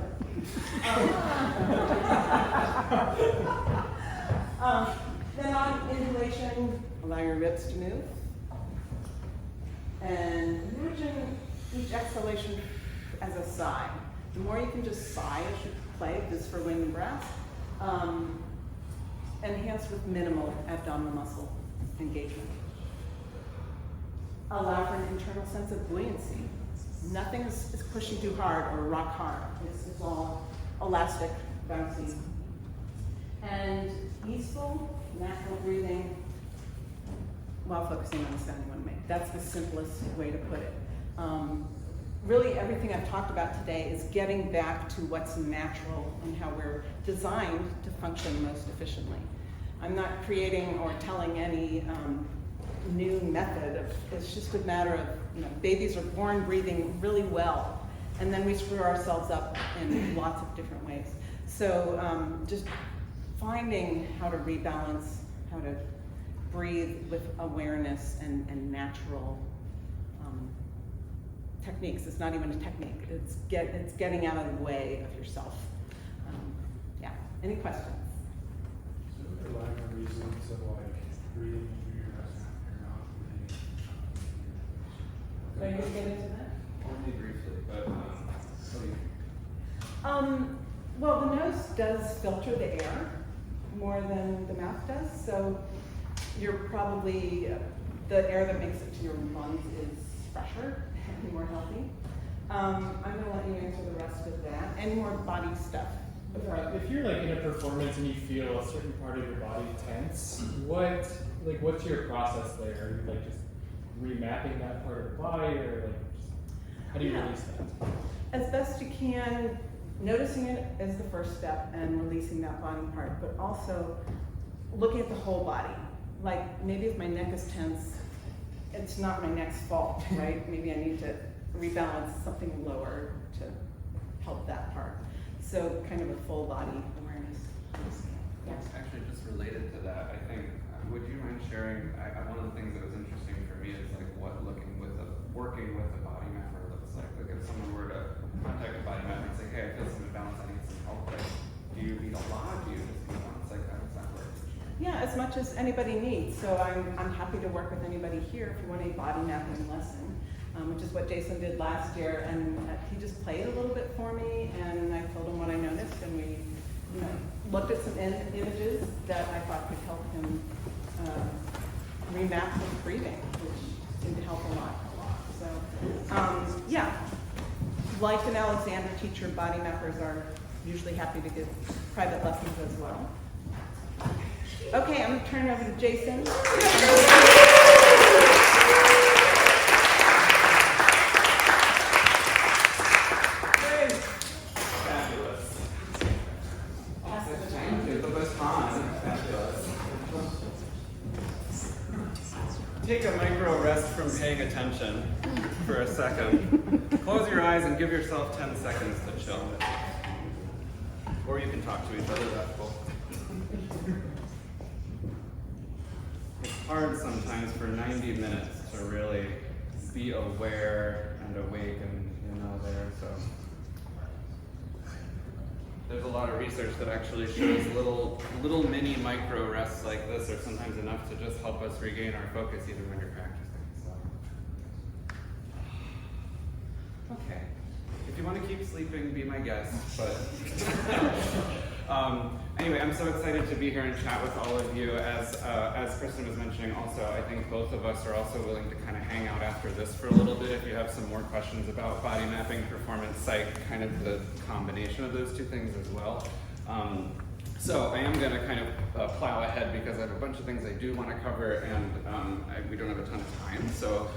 Speaker 2: Then on indulation, allow your ribs to move. And imagine each exhalation as a sigh. The more you can just sigh as you play, this for wind and breath, enhance with minimal abdominal muscle engagement. Allow for an internal sense of buoyancy. Nothing is pushing too hard or rock hard. It's all elastic, bouncy. And easeful, natural breathing while focusing on the sound you want to make. That's the simplest way to put it. Really, everything I've talked about today is getting back to what's natural and how we're designed to function most efficiently. I'm not creating or telling any new method. It's just a matter of, babies are born breathing really well, and then we screw ourselves up in lots of different ways. So just finding how to rebalance, how to breathe with awareness and natural techniques. It's not even a technique. It's getting out of the way of yourself. Yeah. Any questions?
Speaker 5: So there are a lot of reasons of like breathing through your nose and your mouth.
Speaker 2: Are you going to get into that?
Speaker 1: Only briefly, but
Speaker 2: Well, the nose does filter the air more than the mouth does, so you're probably, the air that makes it to your lungs is fresher and more healthy. I'm going to let you answer the rest of that and more body stuff.
Speaker 5: If you're like in a performance and you feel a certain part of your body tense, what's your process there? Are you like just remapping that part of the body, or like just, how do you release that?
Speaker 2: As best you can, noticing it as the first step and releasing that body part, but also looking at the whole body. Like maybe if my neck is tense, it's not my neck's fault, right? Maybe I need to rebalance something lower to help that part. So kind of a full body awareness.
Speaker 1: Yes. Actually, just related to that, I think, would you mind sharing, one of the things that was interesting for me is like what working with a body mapper looks like. Like if someone were to contact a body mapper and say, hey, I feel some imbalance, I need some help. Like, do you beat a lot? Do you just beat once? Like, how does that work?
Speaker 2: Yeah, as much as anybody needs. So I'm happy to work with anybody here if you want a body mapping lesson, which is what Jason did last year. And he just played a little bit for me, and I told him what I noticed, and we looked at some images that I thought could help him remap his breathing, which seemed to help a lot. So, yeah, like an Alexander teacher, body mappers are usually happy to give private lessons as well. Okay, I'm going to turn it over to Jason.
Speaker 1: Fabulous. Thank you. The baton. Fabulous. Take a micro rest from paying attention for a second. Close your eyes and give yourself 10 seconds to chill. Or you can talk to each other, that's cool. It's hard sometimes for 90 minutes to really be aware and awake and there, so. There's a lot of research that actually shows little mini micro rests like this are sometimes enough to just help us regain our focus even when you're practicing. So. Okay. If you want to keep sleeping, be my guest, but anyway, I'm so excited to be here and chat with all of you. As Kristin was mentioning also, I think both of us are also willing to kind of hang out after this for a little bit if you have some more questions about body mapping, performance, psych, kind of the combination of those two things as well. So I am going to kind of plow ahead because I have a bunch of things I do want to cover, and we don't have a ton of time. So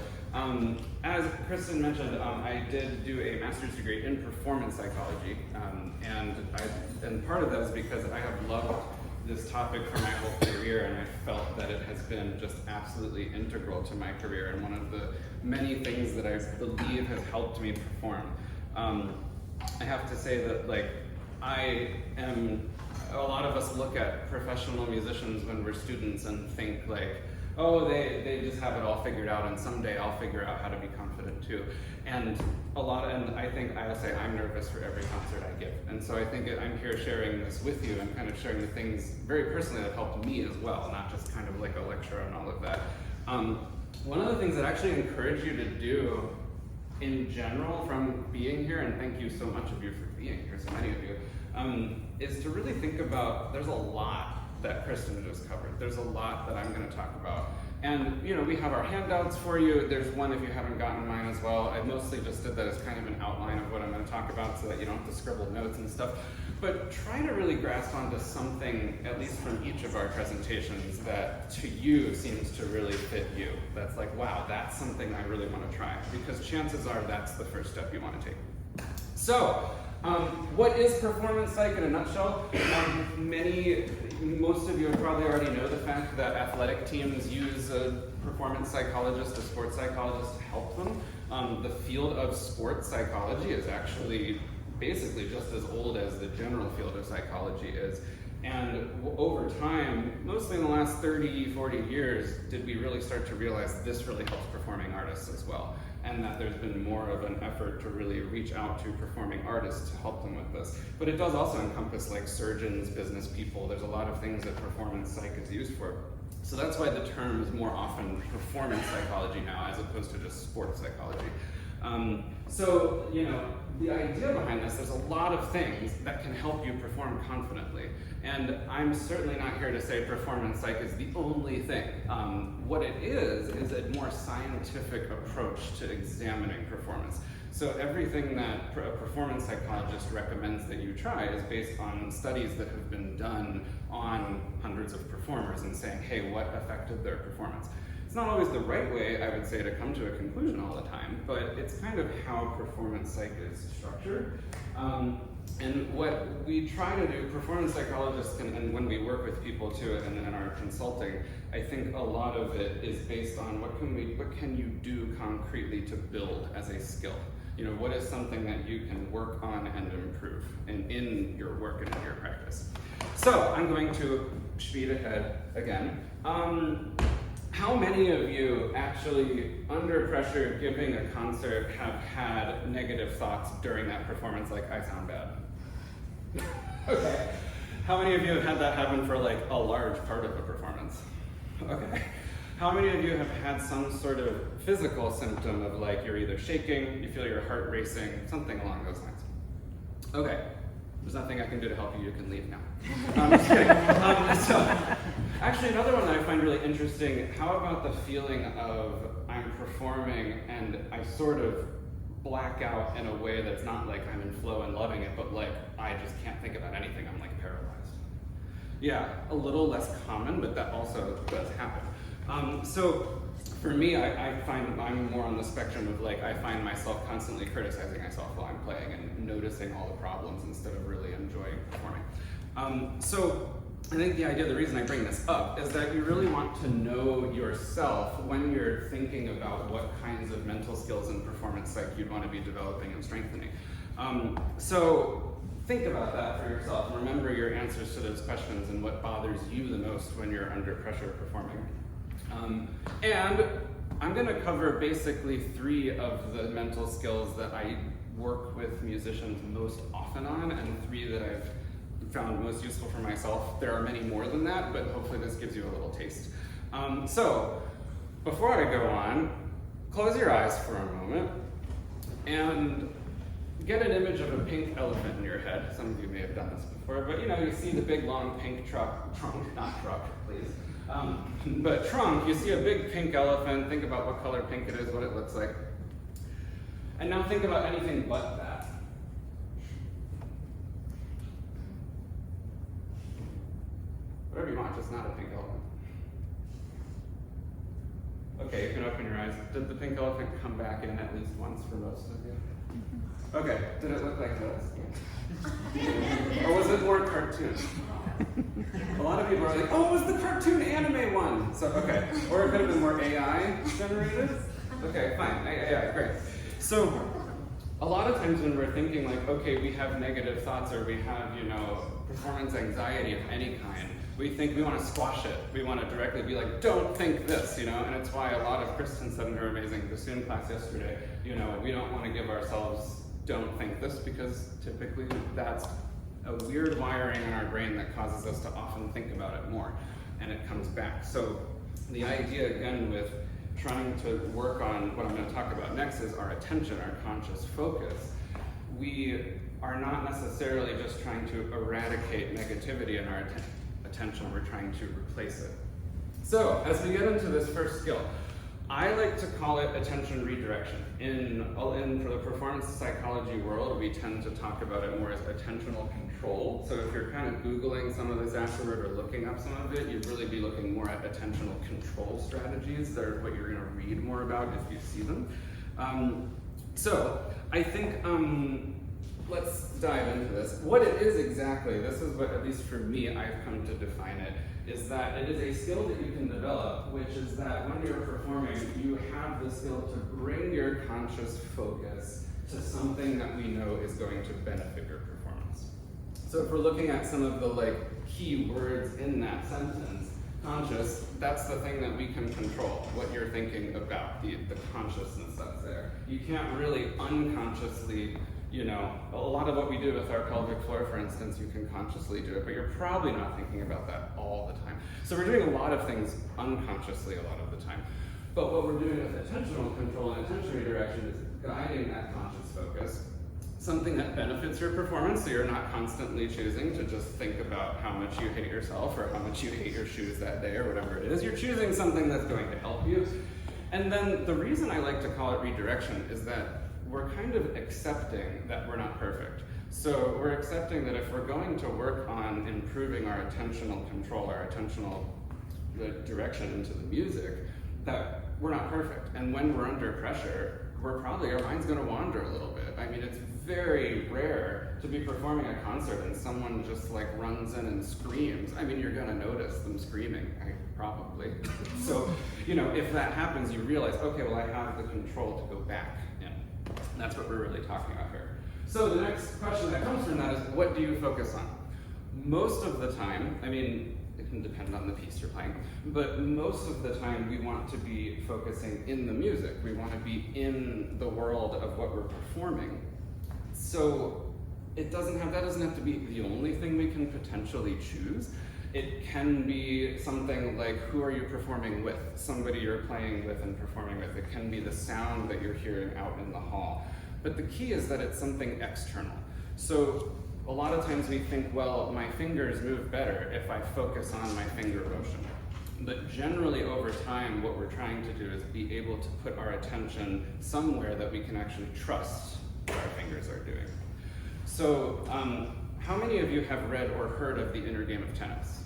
Speaker 1: as Kristin mentioned, I did do a master's degree in performance psychology, and part of that is because I have loved this topic for my whole career, and I felt that it has been just absolutely integral to my career and one of the many things that I believe has helped me perform. I have to say that a lot of us look at professional musicians when we're students and think like, oh, they just have it all figured out, and someday I'll figure out how to be confident too. And I think I'll say I'm nervous for every concert I give. And so I think I'm here sharing this with you and kind of sharing the things very personally that helped me as well, not just kind of like a lecture and all of that. One of the things that I actually encourage you to do in general from being here, and thank you so much of you for being here, so many of you, is to really think about, there's a lot that Kristin just covered. There's a lot that I'm going to talk about. And we have our handouts for you. There's one if you haven't gotten mine as well. I mostly just did that as kind of an outline of what I'm going to talk about so that you don't have to scribble notes and stuff. But try to really grasp onto something, at least from each of our presentations, that to you seems to really fit you. That's like, wow, that's something I really want to try. Because chances are that's the first step you want to take. So, what is performance psych in a nutshell? Most of you probably already know the fact that athletic teams use a performance psychologist, a sports psychologist to help them. The field of sports psychology is actually basically just as old as the general field of psychology is. And over time, mostly in the last 30, 40 years, did we really start to realize this really helps performing artists as well. And that there's been more of an effort to really reach out to performing artists to help them with this. But it does also encompass like surgeons, business people. There's a lot of things that performance psych is used for. So that's why the term is more often performance psychology now as opposed to just sports psychology. So, the idea behind this, there's a lot of things that can help you perform confidently. And I'm certainly not here to say performance psych is the only thing. What it is a more scientific approach to examining performance. So everything that a performance psychologist recommends that you try is based on studies that have been done on hundreds of performers and saying, hey, what affected their performance? It's not always the right way, I would say, to come to a conclusion all the time, but it's kind of how performance psych is structured. And what we try to do, performance psychologists, and when we work with people too, and in our consulting, I think a lot of it is based on what can you do concretely to build as a skill? What is something that you can work on and improve in your work and in your practice? So I'm going to speed ahead again. How many of you actually, under pressure, giving a concert, have had negative thoughts during that performance, like, I sound bad? Okay. How many of you have had that happen for like a large part of a performance? Okay. How many of you have had some sort of physical symptom of like you're either shaking, you feel your heart racing, something along those lines? Okay. There's nothing I can do to help you. You can leave now. I'm just kidding. Actually, another one that I find really interesting, how about the feeling of I'm performing and I sort of black out in a way that's not like I'm in flow and loving it, but like I just can't think about anything. I'm like paralyzed. Yeah, a little less common, but that also does happen. So for me, I find I'm more on the spectrum of like, I find myself constantly criticizing myself while I'm playing and noticing all the problems instead of really enjoying performing. So I think the reason I bring this up is that you really want to know yourself when you're thinking about what kinds of mental skills and performance psych you'd want to be developing and strengthening. So think about that for yourself and remember your answers to those questions and what bothers you the most when you're under pressure performing. And I'm going to cover basically 3 of the mental skills that I work with musicians most often on and 3 that I've found most useful for myself. There are many more than that, but hopefully this gives you a little taste. So before I go on, close your eyes for a moment and get an image of a pink elephant in your head. Some of you may have done this before, but you see the big long pink trunk, not truck, please. But trunk, you see a big pink elephant, think about what color pink it is, what it looks like. And now think about anything but that. Whatever you want, just not a pink elephant. Okay, you can open your eyes. Did the pink elephant come back in at least once for most of you? Okay, did it look like this? Or was it more cartoon? A lot of people are like, oh, it was the cartoon anime one. So, okay. Or it could have been more AI generated. Okay, fine. AI, great. So, a lot of times when we're thinking like, okay, we have negative thoughts or we have, performance anxiety of any kind, we think we want to squash it. We want to directly be like, don't think this, and it's why a lot of Kristin said in her amazing Bassoon class yesterday, we don't want to give ourselves don't think this, because typically that's a weird wiring in our brain that causes us to often think about it more, and it comes back. So the idea, again, with trying to work on what I'm going to talk about next is our attention, our conscious focus. We are not necessarily just trying to eradicate negativity in our attention, we're trying to replace it. So as we get into this first skill, I like to call it attention redirection. For the performance psychology world, we tend to talk about it more as attentional control. So if you're kind of Googling some of this afterward or looking up some of it, you'd really be looking more at attentional control strategies. They're what you're going to read more about if you see them. So I think let's dive into this. What it is exactly, this is what, at least for me, I've come to define it, is that it is a skill that you can develop, which is that when you're performing, you have the skill to bring your conscious focus to something that we know is going to benefit your performance. So if we're looking at some of the key words in that sentence, conscious, that's the thing that we can control, what you're thinking about, the consciousness that's there. You can't really unconsciously, a lot of what we do with our pelvic floor, for instance, you can consciously do it, but you're probably not thinking about that all the time. So we're doing a lot of things unconsciously a lot of the time. But what we're doing with attentional control and attention redirection is guiding that conscious focus, something that benefits your performance, so you're not constantly choosing to just think about how much you hate yourself or how much you hate your shoes that day or whatever it is. You're choosing something that's going to help you. And then the reason I like to call it redirection is that we're kind of accepting that we're not perfect. So we're accepting that if we're going to work on improving our attentional control, our attentional direction into the music, that we're not perfect. And when we're under pressure, our mind's gonna wander a little bit. I mean, it's very rare to be performing a concert and someone just runs in and screams. I mean, you're gonna notice them screaming, probably. So, if that happens, you realize, okay, well, I have the control to go back in. And that's what we're really talking about here. So the next question that comes from that is, what do you focus on? Most of the time, it can depend on the piece you're playing, but most of the time we want to be focusing in the music. We want to be in the world of what we're performing. So that doesn't have to be the only thing we can potentially choose. It can be something like, who are you performing with? Somebody you're playing with and performing with. It can be the sound that you're hearing out in the hall. But the key is that it's something external. So a lot of times we think, well, my fingers move better if I focus on my finger motion. But generally over time, what we're trying to do is be able to put our attention somewhere that we can actually trust what our fingers are doing. So how many of you have read or heard of The Inner Game of Tennis?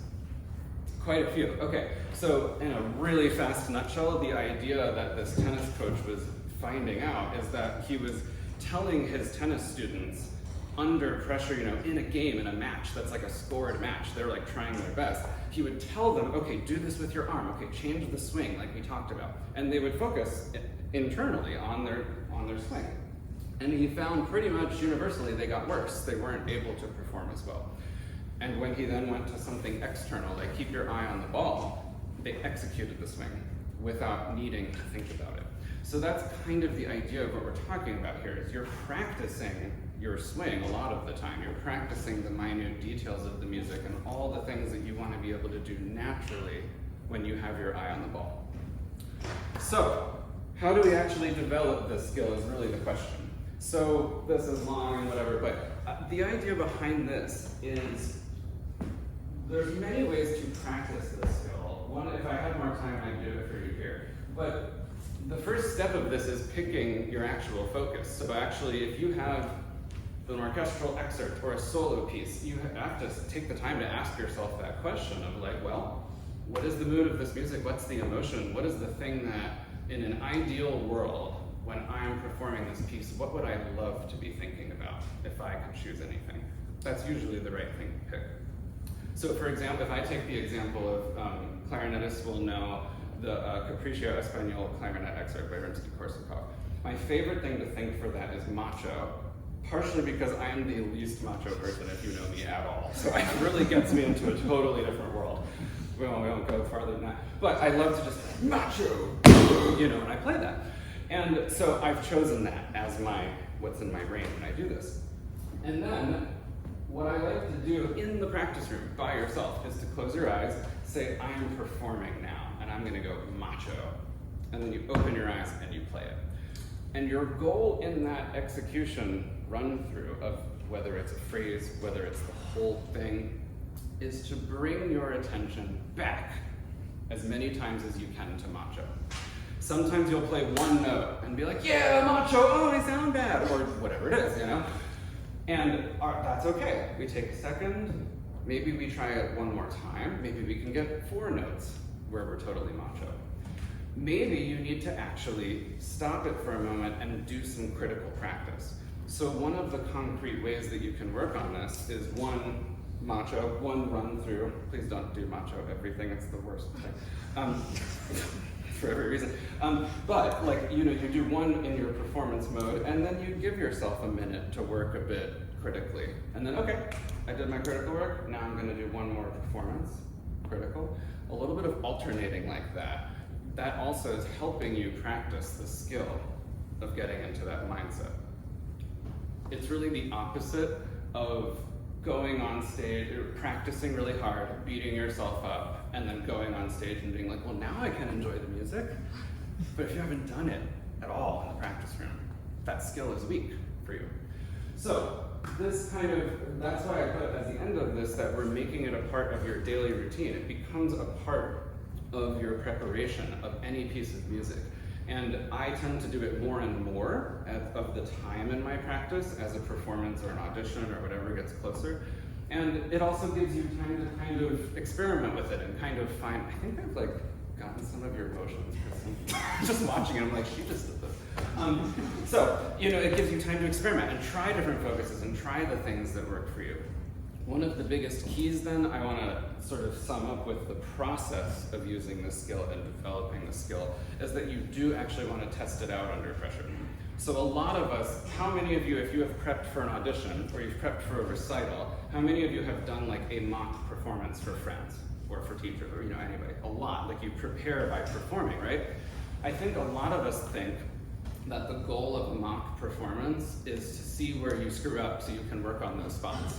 Speaker 1: Quite a few. Okay, so in a really fast nutshell, the idea that this tennis coach was finding out is that he was telling his tennis students under pressure, in a game, in a match that's like a scored match, they're trying their best. He would tell them, okay, do this with your arm, okay, change the swing like we talked about. And they would focus internally on their swing. And he found pretty much universally they got worse. They weren't able to perform as well. And when he then went to something external, like keep your eye on the ball, they executed the swing without needing to think about it. So that's kind of the idea of what we're talking about here, is you're practicing your swing a lot of the time. You're practicing the minute details of the music and all the things that you want to be able to do naturally when you have your eye on the ball. So, how do we actually develop this skill is really the question. So, this is long and whatever, but the idea behind this is there's many ways to practice this skill. One, if I had more time, I'd do it for you here. But the first step of this is picking your actual focus. So actually, if you have an orchestral excerpt or a solo piece, you have to take the time to ask yourself that question of well, what is the mood of this music? What's the emotion? What is the thing that, in an ideal world, when I'm performing this piece, what would I love to be thinking about if I could choose anything? That's usually the right thing to pick. So for example, if I take the example of clarinetists will know the Capriccio Espagnol clarinet excerpt by Rimsky-Korsakov. My favorite thing to think for that is macho, partially because I am the least macho person if you know me at all. So it really gets me into a totally different world. We won't go farther than that. But I love to just macho, you know, and I play that. And so I've chosen that as what's in my brain when I do this. And then what I like to do in the practice room by yourself is to close your eyes, say, I am performing now, and I'm gonna go macho. And then you open your eyes and you play it. And your goal in that execution run through of whether it's a phrase, whether it's the whole thing, is to bring your attention back as many times as you can to macho. Sometimes you'll play one note and be like, yeah, macho, oh, I sound bad, or whatever it is, you know? And that's okay. We take a second, maybe we try it one more time, maybe we can get 4 notes where we're totally macho. Maybe you need to actually stop it for a moment and do some critical practice. So one of the concrete ways that you can work on this is 1 macho, 1 run through. Please don't do macho everything, it's the worst thing. For every reason. But like, you know, you do 1 in your performance mode, and then you give yourself a minute to work a bit critically. And then, okay, I did my critical work, now I'm gonna do 1 more performance, critical. A little bit of alternating like that. That also is helping you practice the skill of getting into that mindset. It's really the opposite of going on stage, practicing really hard, beating yourself up, and then going on stage and being like, well, now I can enjoy the music. But if you haven't done it at all in the practice room, that skill is weak for you. So this that's why I put at the end of this that we're making it a part of your daily routine. It becomes a part of your preparation of any piece of music. And I tend to do it more and more of the time in my practice as a performance or an audition or whatever gets closer. And it also gives you time to kind of experiment with it and kind of find, I think I've like gotten some of your emotions, Kristin. Just watching it, I'm like, she just did this. So, you know, it gives you time to experiment and try different focuses and try the things that work for you. One of the biggest keys then, I want to sort of sum up with the process of using this skill and developing the skill, is that you do actually want to test it out under pressure. So a lot of us, how many of you, if you have prepped for an audition or you've prepped for a recital, how many of you have done like a mock performance for friends or for teachers or, you know, anybody? A lot, like you prepare by performing, right? I think a lot of us think that the goal of a mock performance is to see where you screw up so you can work on those spots.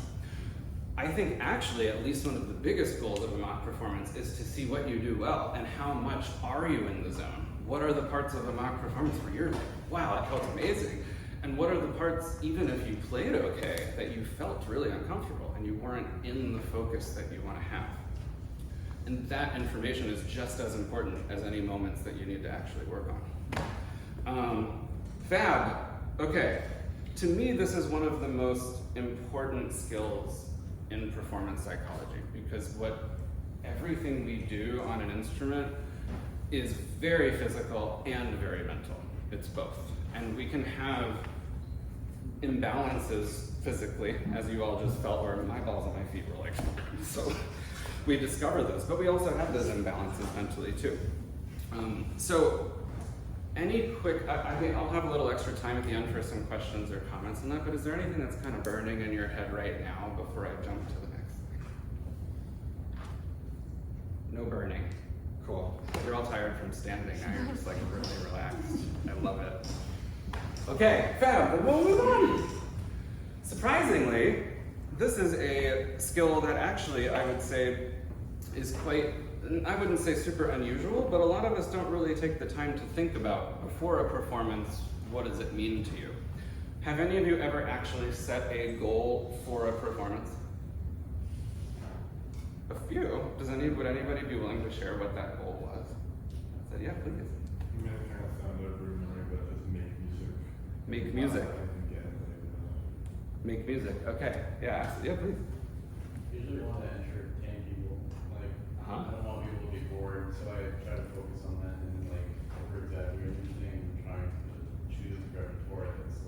Speaker 1: I think actually, at least one of the biggest goals of a mock performance is to see what you do well and how much are you in the zone. What are the parts of a mock performance where you're like, wow, that felt amazing? And what are the parts, even if you played okay, that you felt really uncomfortable and you weren't in the focus that you want to have? And that information is just as important as any moments that you need to actually work on. Fab, okay. To me, this is one of the most important skills in performance psychology, because everything we do on an instrument is very physical and very mental. It's both. And we can have imbalances physically, as you all just felt, where my balls and my feet were like, so we discover those, but we also have those imbalances mentally too. So any quick, I mean, I'll have a little extra time at the end for some questions or comments on that, but is there anything that's kind of burning in your head right now before I jump to the next thing? No burning. Cool. You're all tired from standing, now you're just like really relaxed. I love it. Okay, fab, then we'll move on. Surprisingly, this is a skill that actually I would say is quite, I wouldn't say super unusual, but a lot of us don't really take the time to think about before a performance, what does it mean to you? Have any of you ever actually set a goal for a performance? A few. Would anybody be willing to share what that goal was? I said, yeah, please.
Speaker 6: You may kind of sound overbearing, but just make music.
Speaker 1: Make music. Make music. Okay. Yeah. Yeah, please.
Speaker 7: Usually want to entertain people. Like, I don't want people to be bored, so I try to focus on that and like for exactly everything and trying to choose the repertoire that's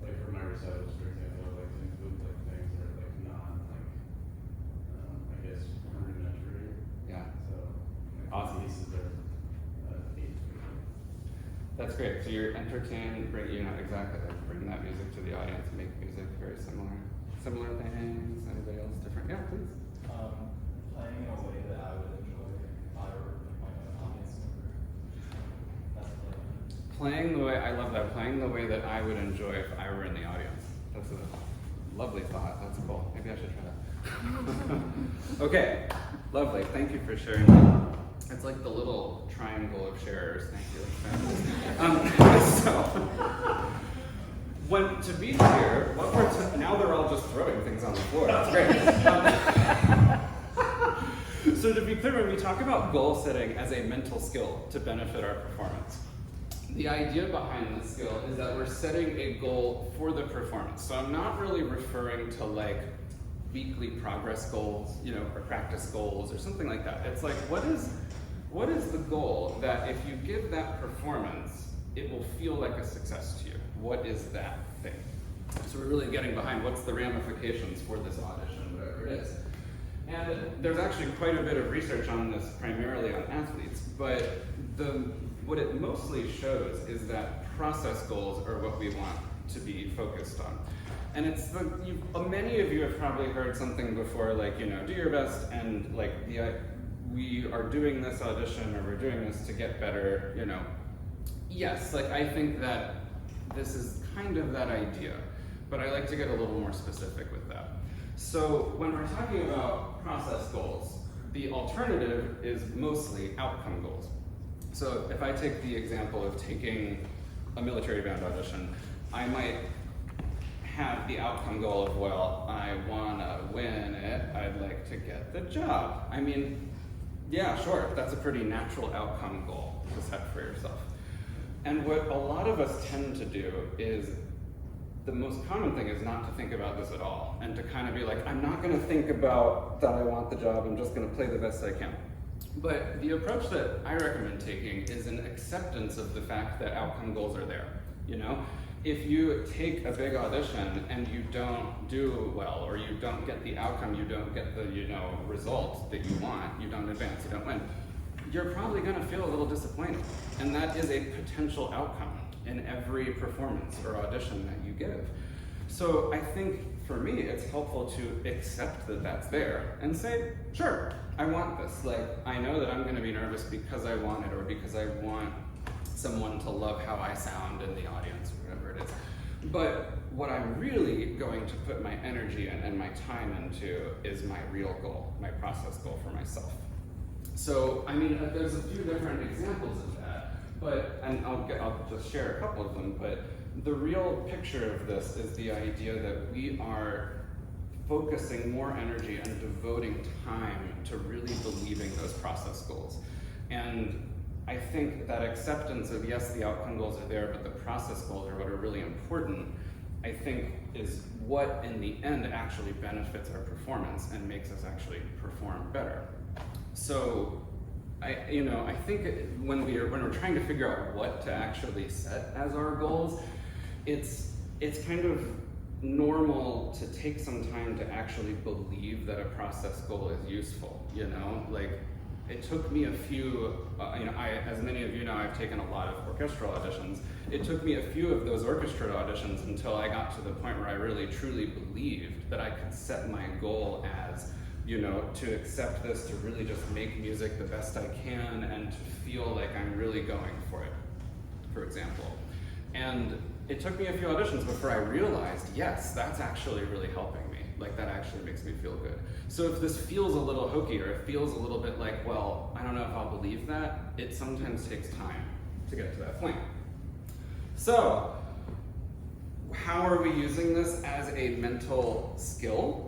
Speaker 7: like for my recitals, for example, I like to include like things that are like I guess rudimentary.
Speaker 1: Yeah.
Speaker 7: So like,
Speaker 1: Awesome.
Speaker 7: pieces are 8.
Speaker 1: That's great. So you're entertained, bring, exactly, like bring that music to the audience, make music very similar things. Anybody else different? Yeah, please.
Speaker 4: Playing in a way that I would enjoy if I were my own audience member. That's like,
Speaker 1: Playing the way, I love that, playing the way that I would enjoy if I were in the audience. That's a lovely thought. That's cool. Maybe I should try that. Okay, lovely. Thank you for sharing that. It's like the little triangle of sharers. Thank you. So, to be clear, now they're all just throwing things on the floor. That's great. So to be clear, when we talk about goal setting as a mental skill to benefit our performance, the idea behind this skill is that we're setting a goal for the performance. So I'm not really referring to like weekly progress goals, or practice goals or something like that. It's like, what is the goal that if you give that performance, it will feel like a success to you? What is that thing? So we're really getting behind what's the ramifications for this audition, whatever it is. And there's actually quite a bit of research on this, primarily on athletes, but what it mostly shows is that process goals are what we want to be focused on. And it's many of you have probably heard something before, like, do your best, and like we are doing this audition, or we're doing this to get better, Yes, like I think that this is kind of that idea, but I like to get a little more specific with that. So when we're talking about process goals, the alternative is mostly outcome goals. So if I take the example of taking a military band audition, I might have the outcome goal of, well, I wanna win it, I'd like to get the job. I mean, yeah, sure, that's a pretty natural outcome goal to set for yourself. And what a lot of us tend to do is, the most common thing is not to think about this at all, and to kind of be like, I'm not gonna think about that I want the job, I'm just gonna play the best I can. But the approach that I recommend taking is an acceptance of the fact that outcome goals are there, If you take a big audition and you don't do well, or you don't get the outcome, you don't get the, result that you want, you don't advance, you don't win, you're probably gonna feel a little disappointed. And that is a potential outcome in every performance or audition that you give. So I think for me, it's helpful to accept that that's there and say, sure, I want this. Like, I know that I'm gonna be nervous because I want it, or because I want someone to love how I sound in the audience, or whatever it is. But what I'm really going to put my energy and my time into is my real goal, my process goal for myself. So, I mean, there's a few different examples of that, and I'll just share a couple of them, but the real picture of this is the idea that we are focusing more energy and devoting time to really believing those process goals. And I think that acceptance of, yes, the outcome goals are there, but the process goals are what are really important, I think is what in the end actually benefits our performance and makes us actually perform better. So, I think when we're trying to figure out what to actually set as our goals, it's kind of normal to take some time to actually believe that a process goal is useful, Like, it took me a few, as many of you know, I've taken a lot of orchestral auditions. It took me a few of those orchestra auditions until I got to the point where I really truly believed that I could set my goal as, to accept this, to really just make music the best I can, and to feel like I'm really going for it, for example. And it took me a few auditions before I realized, yes, that's actually really helping me. Like, that actually makes me feel good. So if this feels a little hokey, or it feels a little bit like, well, I don't know if I'll believe that, it sometimes takes time to get to that point. So, how are we using this as a mental skill?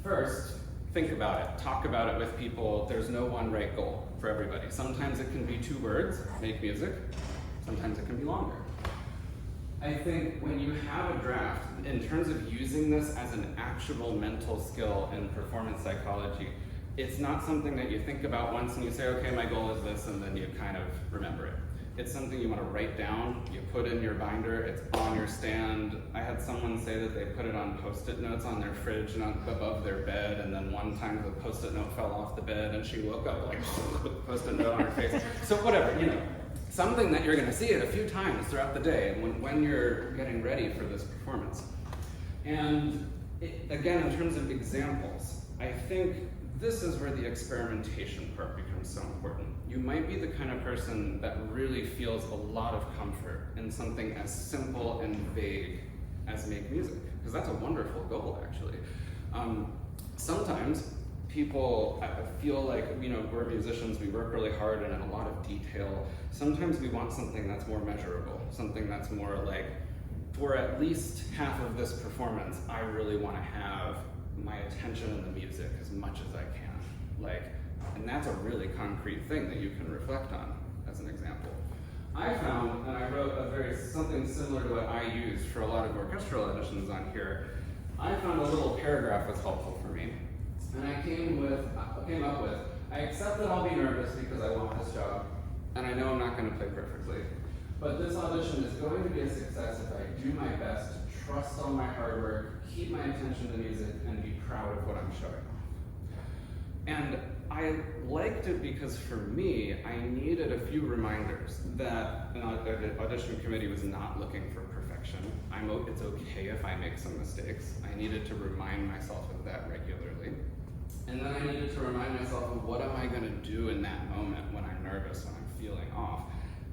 Speaker 1: First, think about it. Talk about it with people. There's no one right goal for everybody. Sometimes it can be 2 words, make music. Sometimes it can be longer. I think when you have a draft, in terms of using this as an actual mental skill in performance psychology, it's not something that you think about once and you say, okay, my goal is this, and then you kind of remember it. It's something you want to write down, you put in your binder, it's on your stand. I had someone say that they put it on Post-it notes on their fridge and above their bed, and then one time the Post-it note fell off the bed and she woke up like with the Post-it note on her face. So whatever, something that you're going to see it a few times throughout the day when you're getting ready for this performance. And again, in terms of examples, I think this is where the experimentation part becomes so important. You might be the kind of person that really feels a lot of comfort in something as simple and vague as make music, because that's a wonderful goal, actually. Sometimes people feel like, we're musicians, we work really hard and in a lot of detail. Sometimes we want something that's more measurable, something that's more like, for at least half of this performance, I really want to have my attention in the music as much as I can. And that's a really concrete thing that you can reflect on, as an example. I found, and I wrote something similar to what I use for a lot of orchestral editions on here, I found a little paragraph was helpful for me. And I came up with, I accept that I'll be nervous because I want this job, and I know I'm not going to play perfectly. But this audition is going to be a success if I do my best, trust all my hard work, keep my attention to music, and be proud of what I'm showing off. And I liked it because for me, I needed a few reminders that the audition committee was not looking for perfection. It's okay if I make some mistakes. I needed to remind myself of that regularly. And then I needed to remind myself of what am I going to do in that moment when I'm nervous, when I'm feeling off.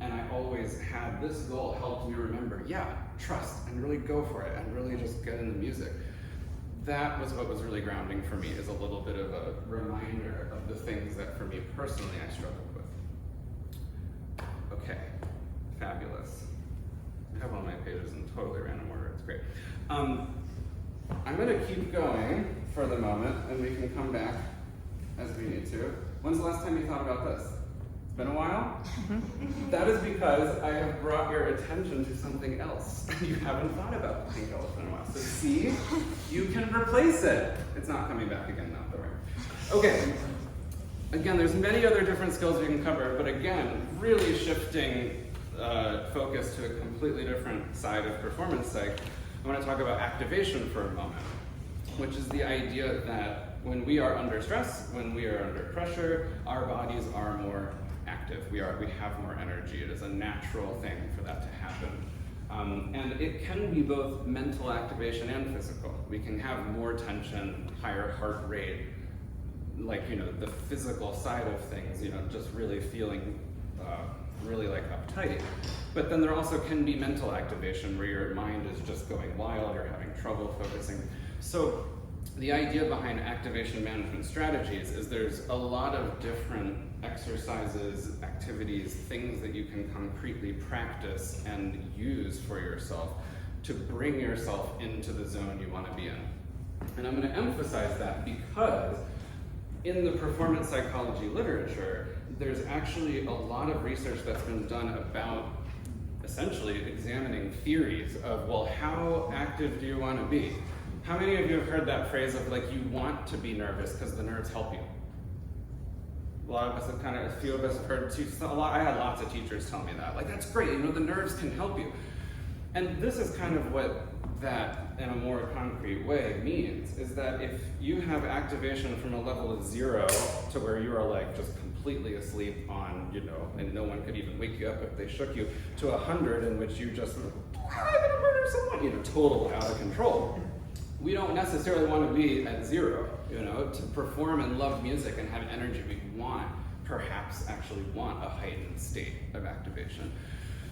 Speaker 1: And I always had this goal helped me remember, trust, and really go for it, and really just get in the music. That was what was really grounding for me, is a little bit of a reminder of the things that for me personally I struggled with. Okay, fabulous. I have all my pages in totally random order, it's great. I'm gonna keep going for the moment, and we can come back as we need to. When's the last time you thought about this? It's been a while? That is because I have brought your attention to something else. You haven't thought about the pink elephant in a while. So see, you can replace it. It's not coming back again now, don't worry. Okay, again, there's many other different skills we can cover, but again, really shifting focus to a completely different side of performance psych. I want to talk about activation for a moment, which is the idea that when we are under stress, when we are under pressure, our bodies are more active. We have more energy. It is a natural thing for that to happen. And it can be both mental activation and physical. We can have more tension, higher heart rate, the physical side of things, just really feeling really uptight. But then there also can be mental activation where your mind is just going wild, you're having trouble focusing. So the idea behind activation management strategies is there's a lot of different exercises, activities, things that you can concretely practice and use for yourself to bring yourself into the zone you want to be in. And I'm going to emphasize that because in the performance psychology literature, there's actually a lot of research that's been done about essentially examining theories of, well, how active do you want to be? How many of you have heard that phrase of you want to be nervous because the nerves help you? A lot of us have a few of us have heard I had lots of teachers tell me that. That's great, the nerves can help you. And this is kind of what that in a more concrete way means, is that if you have activation from a level of 0 to where you are just completely asleep on, and no one could even wake you up if they shook you, to 100 in which you just, I'm gonna murder someone, total out of control. We don't necessarily want to be at 0, to perform and love music and have energy. We perhaps actually want a heightened state of activation.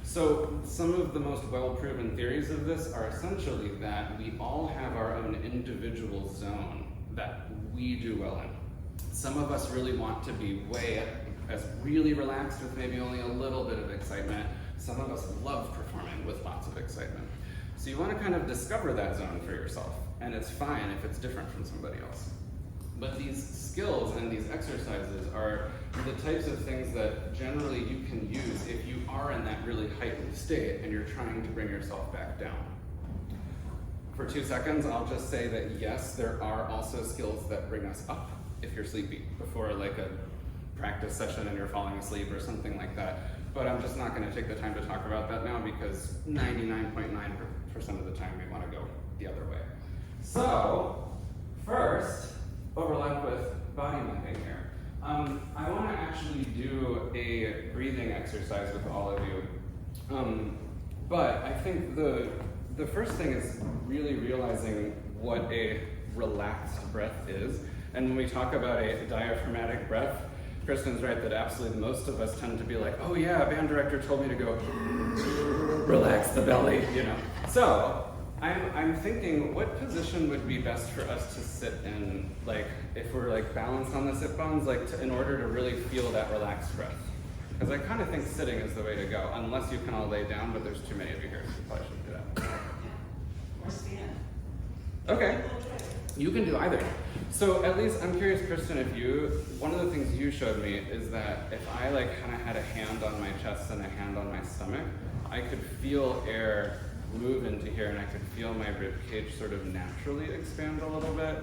Speaker 1: So some of the most well-proven theories of this are essentially that we all have our own individual zone that we do well in. Some of us really want to be really relaxed with maybe only a little bit of excitement. Some of us love performing with lots of excitement. So you want to discover that zone for yourself, and it's fine if it's different from somebody else. But these skills and these exercises are the types of things that generally you can use if you are in that really heightened state and you're trying to bring yourself back down. For 2 seconds, I'll just say that yes, there are also skills that bring us up if you're sleepy, before a practice session and you're falling asleep or something like that. But I'm just not going to take the time to talk about that now because 99.9% of the time we want to go the other way. So, first, overlap with body mapping here. I want to actually do a breathing exercise with all of you. But I think the first thing is really realizing what a relaxed breath is. And when we talk about a diaphragmatic breath, Kristin's right that absolutely most of us tend to be like, oh yeah, band director told me to go relax the belly, you know. So I'm thinking, what position would be best for us to sit in, like if we're like balanced on the sit bones, like in order to really feel that relaxed breath? Because I kind of think sitting is the way to go, unless you can all lay down, but there's too many of you here, so you probably shouldn't do that.
Speaker 3: Or stand.
Speaker 1: Okay, you can do either. So at least I'm curious, Kristin, if one of the things you showed me is that if I like kind of had a hand on my chest and a hand on my stomach, I could feel air move into here and I could feel my rib cage sort of naturally expand a little bit,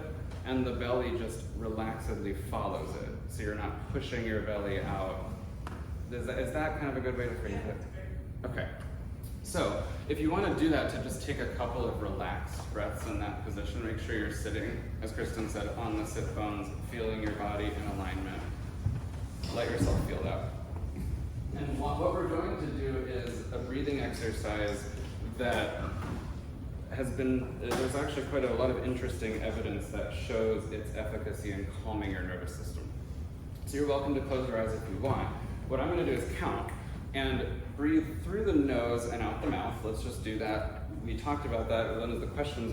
Speaker 1: and the belly just relaxedly follows it. So you're not pushing your belly out. Is that kind of a good way to phrase it? Okay. So if you want to do that, to just take a couple of relaxed breaths in that position, make sure you're sitting, as Kristin said, on the sit bones, feeling your body in alignment. Let yourself feel that. And what we're going to do is a breathing exercise that there's actually quite a lot of interesting evidence that shows its efficacy in calming your nervous system. So you're welcome to close your eyes if you want. What I'm going to do is count and breathe through the nose and out the mouth. Let's just do that. We talked about that. One of the questions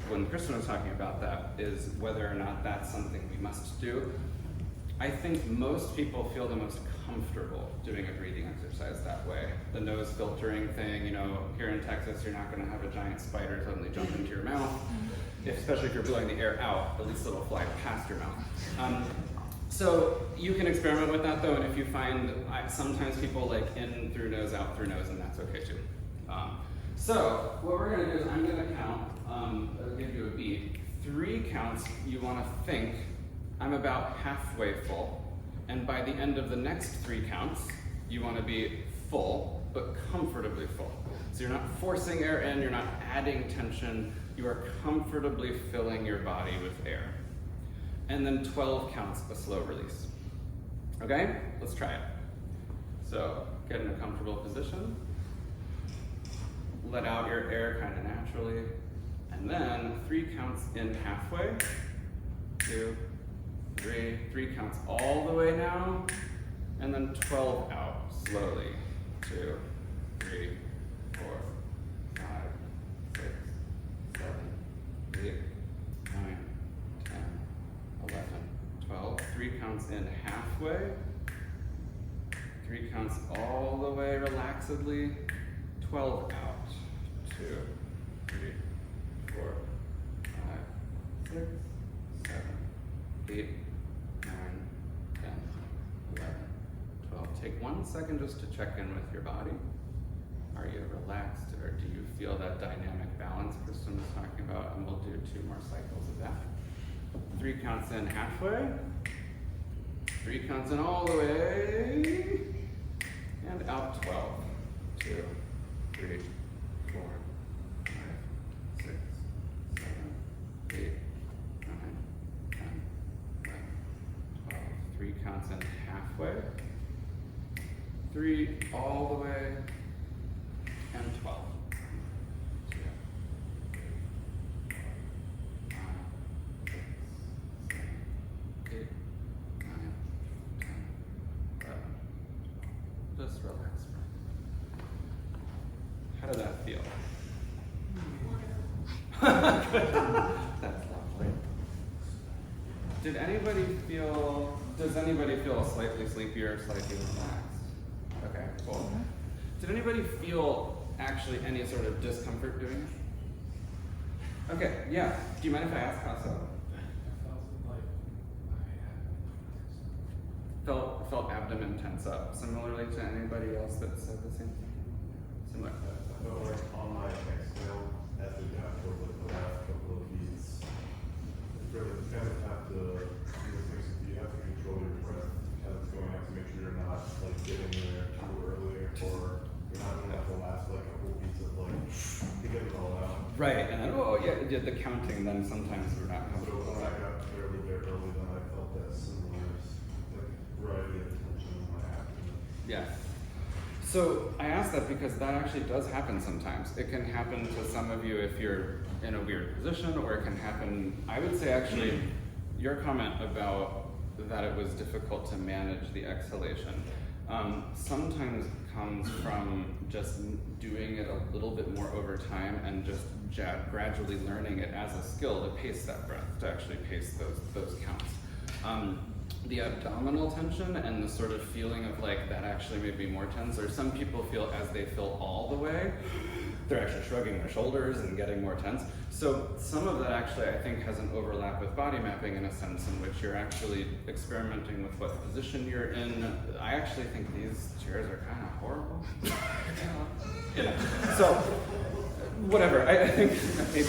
Speaker 1: when Kristin was talking about that is whether or not that's something we must do. I think most people feel the most comfortable doing a breathing exercise that way. The nose filtering thing, you know, here in Texas, you're not going to have a giant spider suddenly jump into your mouth. Especially if you're blowing the air out, at least it'll fly past your mouth. So you can experiment with that though, and if you find, sometimes people like in through nose, out through nose, and that's okay too. So what we're gonna do is I'm gonna count, I'll give you a beat. 3 counts, you wanna think, I'm about halfway full. And by the end of the next 3 counts, you wanna be full, but comfortably full. So you're not forcing air in, you're not adding tension, you are comfortably filling your body with air. And then 12 counts a slow release. Okay, let's try it. So get in a comfortable position. Let out your air kind of naturally. And then 3 counts in halfway. 2, 3, 3 counts all the way now. And then 12 out slowly. 2, 3, 4, 5, 6, 7, 8, 9, 10, 11, 12. 3 counts in halfway. 3 counts all the way relaxedly. 12 out. 2, 3, 4, 5, 6, 7, 8, 9, 10, 11, 12. Take 1 second just to check in with your body. Are you relaxed, or do you feel that dynamic balance Kristin was talking about? And we'll do 2 more cycles of that. 3 counts in halfway. 3 counts in all the way. And out 12. 2, 3, 4, 5, 6, 7, 8, 9, 10, 11, 12. 3 counts in halfway. 3 all the way. And 12. 2, 3, 4, 5, 6, 7, 8, 9, 10, 11, 12. Just relax. How did that feel? That's lovely. Does anybody feel slightly sleepier, slightly relaxed? Okay, cool. Did anybody feel actually any sort of discomfort doing it? Okay, yeah. Do you mind if I ask how so? Felt abdomen tense up. Similarly to anybody else that said the same thing? Similar.
Speaker 6: I felt like on my exhale, as we got towards like the last couple of beats, it's really, you kind of have to, you have to control your breath as it's going out to make sure you're not like getting there too early, or you're not going to have the last like couple of beats of like to get it all out.
Speaker 1: Right, and then, oh yeah, the counting, then sometimes we're not
Speaker 6: So
Speaker 1: comfortable
Speaker 6: when
Speaker 1: with
Speaker 6: I
Speaker 1: that.
Speaker 6: got there a little bit early, then I felt that similar variety of tension might happen.
Speaker 1: Yeah. So I ask that because that actually does happen sometimes. It can happen to some of you if you're in a weird position, or it can happen, I would say actually, your comment about that it was difficult to manage the exhalation sometimes comes from just doing it a little bit more over time and just gradually learning it as a skill to pace that breath, to actually pace those counts. The abdominal tension and the sort of feeling of like that actually made me more tense, or some people feel as they fill all the way, they're actually shrugging their shoulders and getting more tense. So some of that actually I think has an overlap with body mapping in a sense in which you're actually experimenting with what position you're in. I actually think these chairs are kind of horrible. Yeah. So whatever, I think maybe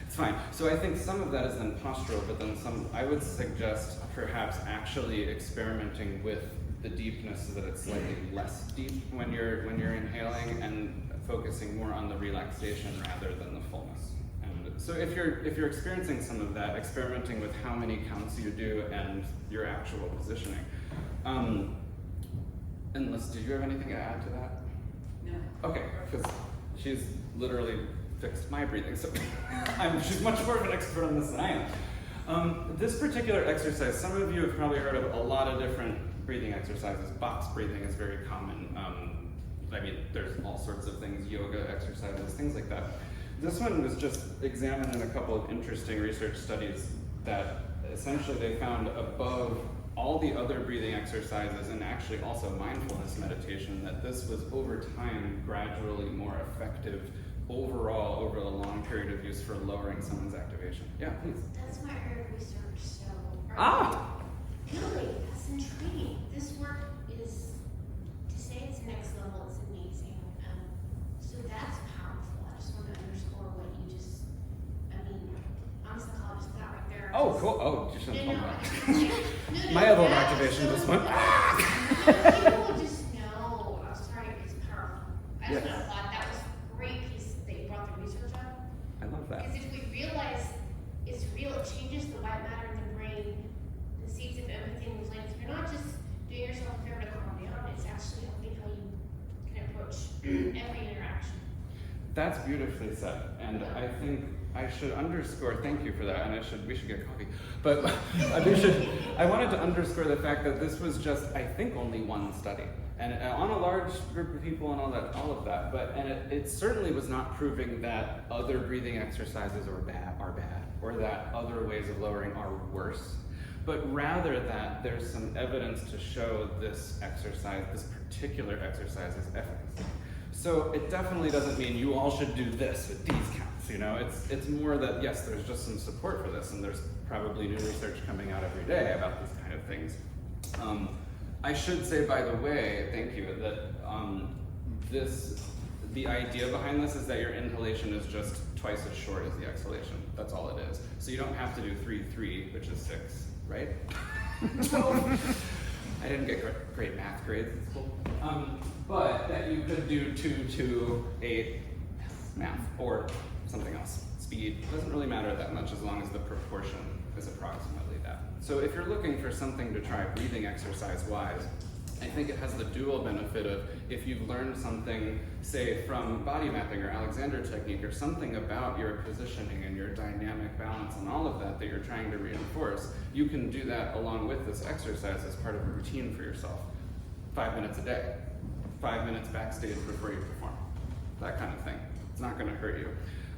Speaker 1: it's fine. So I think some of that is then postural, but then some, I would suggest perhaps actually experimenting with the deepness so that it's slightly less deep when you're inhaling, and focusing more on the relaxation rather than the fullness. And so if you're experiencing some of that, experimenting with how many counts you do and your actual positioning. And Liz, did you have anything to add to that?
Speaker 3: No.
Speaker 1: Okay, because she's literally fixed my breathing, so she's much more of an expert on this than I am. This particular exercise, some of you have probably heard of a lot of different breathing exercises. Box breathing is very common. I mean, there's all sorts of things, yoga exercises, things like that. This one was just examined in a couple of interesting research studies that essentially they found above all the other breathing exercises, and actually also mindfulness meditation, that this was over time gradually more effective overall over a long period of use for lowering someone's activation. Yeah, please.
Speaker 8: That's my area of research, so.
Speaker 3: Really?
Speaker 8: That's intriguing. This work is, to say it's next level, it's amazing. So that's powerful. I just want to underscore what you just, I mean, I'm a psychologist, that right there.
Speaker 1: Oh, cool. Oh, you shouldn't
Speaker 8: No,
Speaker 1: tell
Speaker 8: no,
Speaker 1: me that.
Speaker 8: no,
Speaker 1: My elbow
Speaker 8: that
Speaker 1: activation
Speaker 8: is
Speaker 1: just
Speaker 8: so
Speaker 1: went.
Speaker 8: People would just know. I'm sorry, it's powerful. I just
Speaker 1: Yes.
Speaker 8: thought that was a great piece that you brought the research up.
Speaker 1: I love that.
Speaker 8: Because if we realize it's real, it changes the white matter in the brain, the seeds of empathy and resilience. You're not just doing yourself a favor to calm down, it's actually helping how you can approach every interaction.
Speaker 1: That's beautifully said, and I think I should underscore, thank you for that, and we should get coffee. But I wanted to underscore the fact that this was just, I think, only one study. And on a large group of people and all of that, but it certainly was not proving that other breathing exercises are bad, or that other ways of lowering are worse, but rather that there's some evidence to show this particular exercise is efficacy. So it definitely doesn't mean you all should do this with these counts, you know? It's more that, yes, there's just some support for this, and there's probably new research coming out every day about these kind of things. I should say, by the way, thank you, that the idea behind this is that your inhalation is just twice as short as the exhalation. That's all it is. So you don't have to do 3-3, which is 6, right? I didn't get great math grades in school. But that you could do 2-8 math, or something else. Speed, doesn't really matter that much as long as the proportion is approximately that. So if you're looking for something to try breathing exercise-wise, I think it has the dual benefit of, if you've learned something, say from body mapping or Alexander technique, or something about your positioning and your dynamic balance and all of that you're trying to reinforce, you can do that along with this exercise as part of a routine for yourself. 5 minutes a day, 5 minutes backstage before you perform, that kind of thing. It's not gonna hurt you.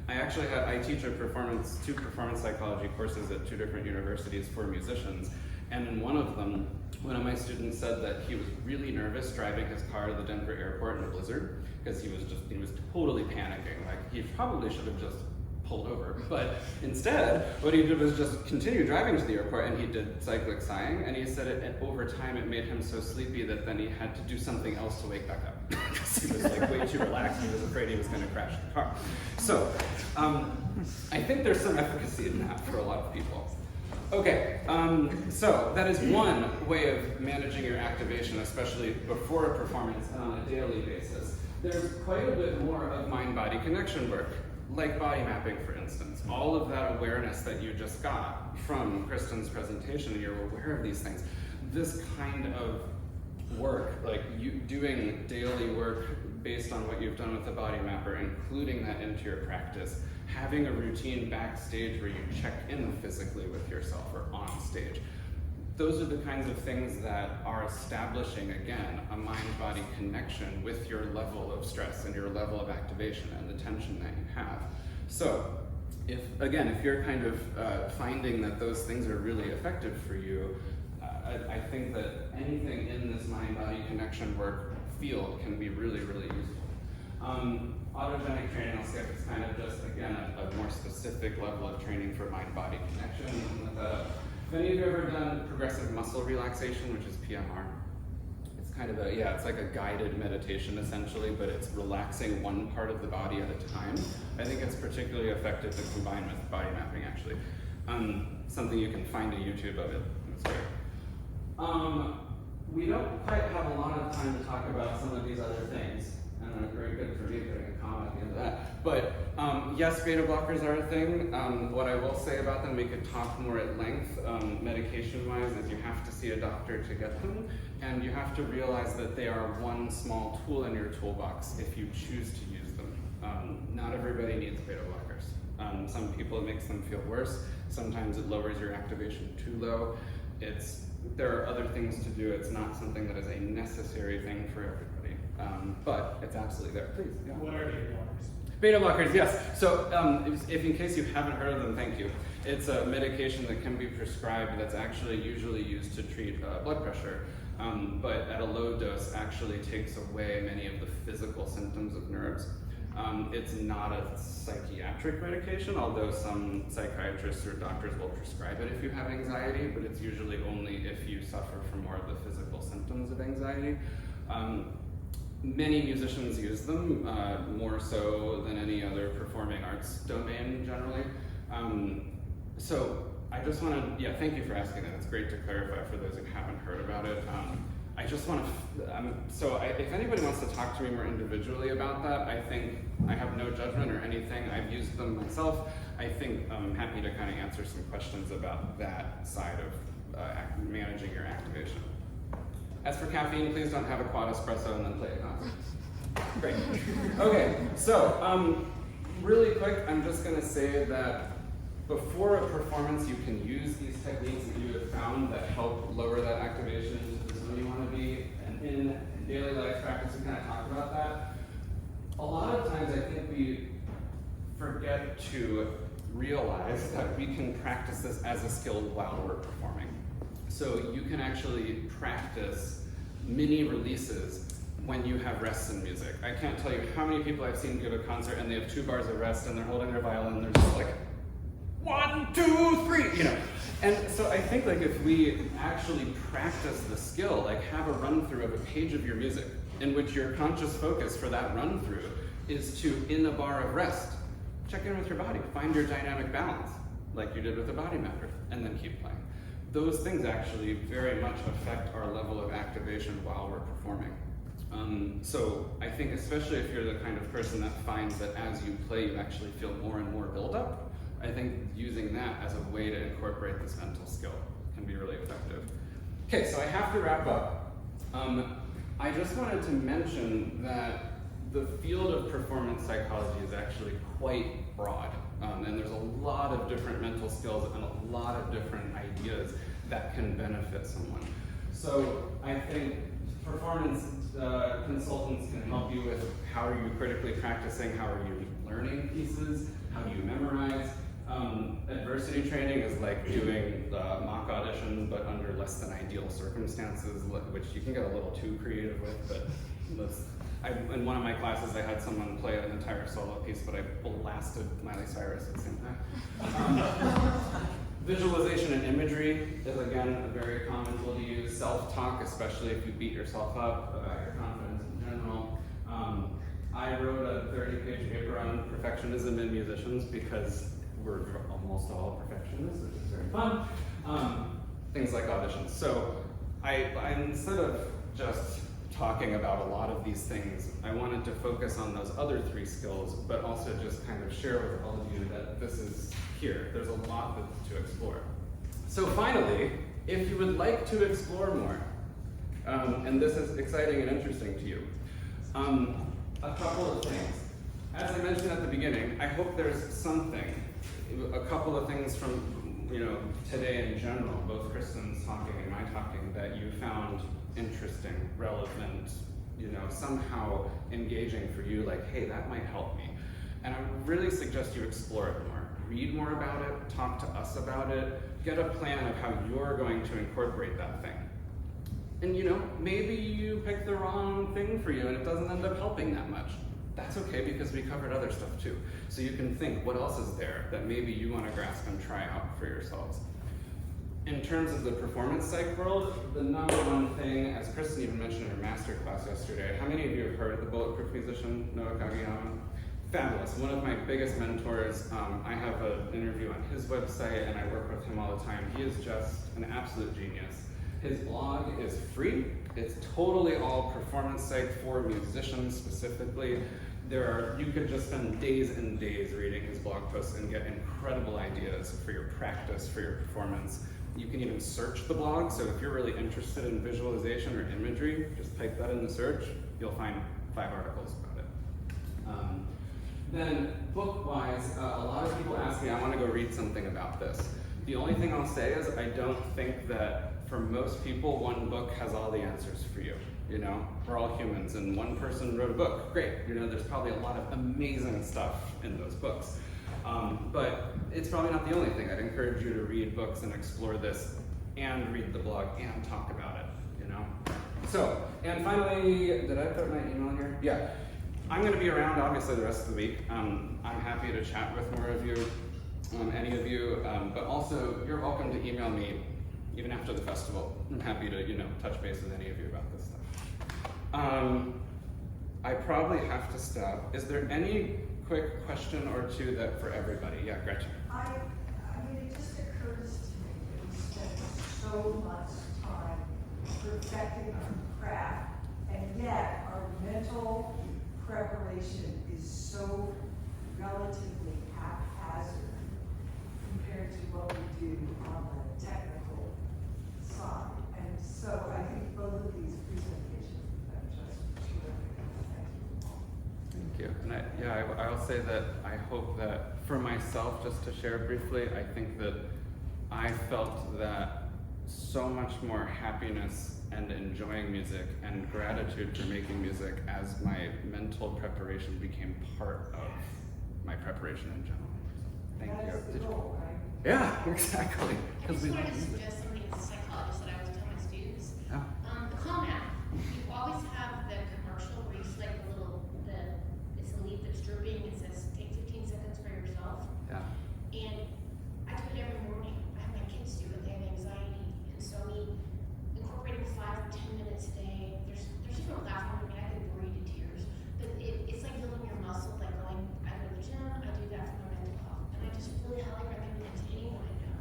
Speaker 1: I teach two performance psychology courses at 2 different universities for musicians, and in one of them, one of my students said that he was really nervous driving his car to the Denver airport in a blizzard, because he was totally panicking. Like, he probably should have just pulled over, but instead, what he did was just continue driving to the airport, and he did cyclic sighing, and he said over time it made him so sleepy that then he had to do something else to wake back up, because he was like way too relaxed, he was afraid he was gonna crash the car. So, I think there's some efficacy in that for a lot of people. Okay, so that is one way of managing your activation, especially before a performance and on a daily basis. There's quite a bit more of mind-body connection work, like body mapping, for instance. All of that awareness that you just got from Kristin's presentation, you're aware of these things. this kind of work, like you doing daily work based on what you've done with the body mapper, including that into your practice, having a routine backstage where you check in physically with yourself or on stage. Those are the kinds of things that are establishing, again, a mind-body connection with your level of stress and your level of activation and the tension that you have. So, if you're kind of finding that those things are really effective for you, I think that anything in this mind-body connection work field can be really, really useful. Autogenic training, I'll skip, it's kind of just, again, a more specific level of training for mind-body connection. Have any of you ever done progressive muscle relaxation, which is PMR? It's kind of it's like a guided meditation essentially, but it's relaxing one part of the body at a time. I think it's particularly effective to combine with body mapping, actually. Something you can find a YouTube of it. It's great. We don't quite have a lot of time to talk about some of these other things. I don't know, very good for me putting a comment at the end of that. But yes, beta blockers are a thing. What I will say about them, we could talk more at length, medication-wise, is you have to see a doctor to get them, and you have to realize that they are one small tool in your toolbox if you choose to use them. Not everybody needs beta blockers. Some people, it makes them feel worse. Sometimes it lowers your activation too low. There are other things to do. It's not something that is a necessary thing for everybody. But it's absolutely there. Please, yeah.
Speaker 5: What are beta blockers?
Speaker 1: Beta blockers, yes. So if in case you haven't heard of them, thank you. It's a medication that can be prescribed that's actually usually used to treat blood pressure, but at a low dose actually takes away many of the physical symptoms of nerves. It's not a psychiatric medication, although some psychiatrists or doctors will prescribe it if you have anxiety, but it's usually only if you suffer from more of the physical symptoms of anxiety. Many musicians use them, more so than any other performing arts domain generally. So I just want to, thank you for asking that. It's great to clarify for those who haven't heard about it. I just want to, if anybody wants to talk to me more individually about that, I think I have no judgment or anything. I've used them myself. I think I'm happy to kind of answer some questions about that side of managing your activation. As for caffeine, please don't have a quad espresso and then play a concert. Great. Okay, so really quick, I'm just going to say that before a performance, you can use these techniques that you have found that help lower that activation to the zone you want to be. And in daily life practice, we kind of talk about that. A lot of times, I think we forget to realize that we can practice this as a skill while we're performing. So you can actually practice mini releases when you have rests in music. I can't tell you how many people I've seen give a concert and they have 2 bars of rest and they're holding their violin and they're just like, 1, 2, 3, you know. And so I think like if we actually practice the skill, like have a run through of a page of your music in which your conscious focus for that run through is to, in a bar of rest, check in with your body, find your dynamic balance, like you did with the body mapper, and then keep playing. Those things actually very much affect our level of activation while we're performing. So I think especially if you're the kind of person that finds that as you play, you actually feel more and more buildup, I think using that as a way to incorporate this mental skill can be really effective. Okay, so I have to wrap up. I just wanted to mention that the field of performance psychology is actually quite broad. And there's a lot of different mental skills and a lot of different ideas that can benefit someone. So I think performance consultants can help you with how are you critically practicing, how are you learning pieces, how do you memorize. Adversity training is like doing mock auditions but under less than ideal circumstances, which you can get a little too creative with, but in one of my classes, I had someone play an entire solo piece, but I blasted Miley Cyrus at the same time. Visualization and imagery is, again, a very common tool to use. Self-talk, especially if you beat yourself up about your confidence in general. I wrote a 30-page paper on perfectionism in musicians because we're almost all perfectionists, which is very fun. Things like auditions. So I instead of just talking about a lot of these things, I wanted to focus on those other 3 skills, but also just kind of share with all of you that this is here. There's a lot to explore. So finally, If you would like to explore more, and this is exciting and interesting to you, a couple of things. As I mentioned at the beginning, I hope there's something, a couple of things from today in general, both Kristin's talking and my talking, that you found interesting, relevant, somehow engaging for you, like, hey, that might help me. And I would really suggest you explore it more. Read more about it, talk to us about it, get a plan of how you're going to incorporate that thing. And maybe you picked the wrong thing for you and it doesn't end up helping that much. That's okay, because we covered other stuff too. So you can think, what else is there that maybe you want to grasp and try out for yourselves? In terms of the performance psych world, the number one thing, as Kristin even mentioned in her master class yesterday, how many of you have heard of the Bulletproof musician, Noah Kageyama? Fabulous, one of my biggest mentors. I have an interview on his website and I work with him all the time. He is just an absolute genius. His blog is free. It's totally all performance psych for musicians specifically. You could just spend days and days reading his blog posts and get incredible ideas for your practice, for your performance. You can even search the blog, so if you're really interested in visualization or imagery, just type that in the search, you'll find 5 articles about it. Then book-wise, a lot of people ask me, I want to go read something about this. The only thing I'll say is I don't think that for most people, one book has all the answers for you. We're all humans, and one person wrote a book. Great, there's probably a lot of amazing stuff in those books. But it's probably not the only thing. I'd encourage you to read books and explore this, and read the blog, and talk about it, So, and finally, did I put my email here? Yeah. I'm going to be around, obviously, the rest of the week. I'm happy to chat with more of you, any of you, but also, you're welcome to email me, even after the festival. I'm happy to, touch base with any of you about this stuff. I probably have to stop. Is there any quick question or two that for everybody? Yeah, Gretchen.
Speaker 3: I mean, it just occurs to me that we spend so much time perfecting our craft, and yet our mental preparation is so relatively haphazard compared to what we do on the technical side. And so I think both of these presentations have been just terrific.
Speaker 1: Thank you. And I'll say that I hope that for myself, just to share briefly, I think that I felt that so much more happiness and enjoying music and gratitude for making music as my mental preparation became part of my preparation in general. Thank you.
Speaker 3: That is the goal, right?
Speaker 1: Yeah, exactly.
Speaker 8: I just wanted to suggest something as a psychologist that I always tell my students.
Speaker 1: Yeah.
Speaker 8: The calm app, you always have the commercial where you select it's a leaf that's drooping, it says take 15 seconds for yourself.
Speaker 1: Yeah.
Speaker 8: And I do it every morning. I have my kids do it, they have anxiety. And so incorporating 5 or 10 minutes a day, there's no laughing. I could bore you to tears. But it's like building your muscle, like going, I go to the gym, I do that for my mental health. And I just really highly recommend it to anyone I know,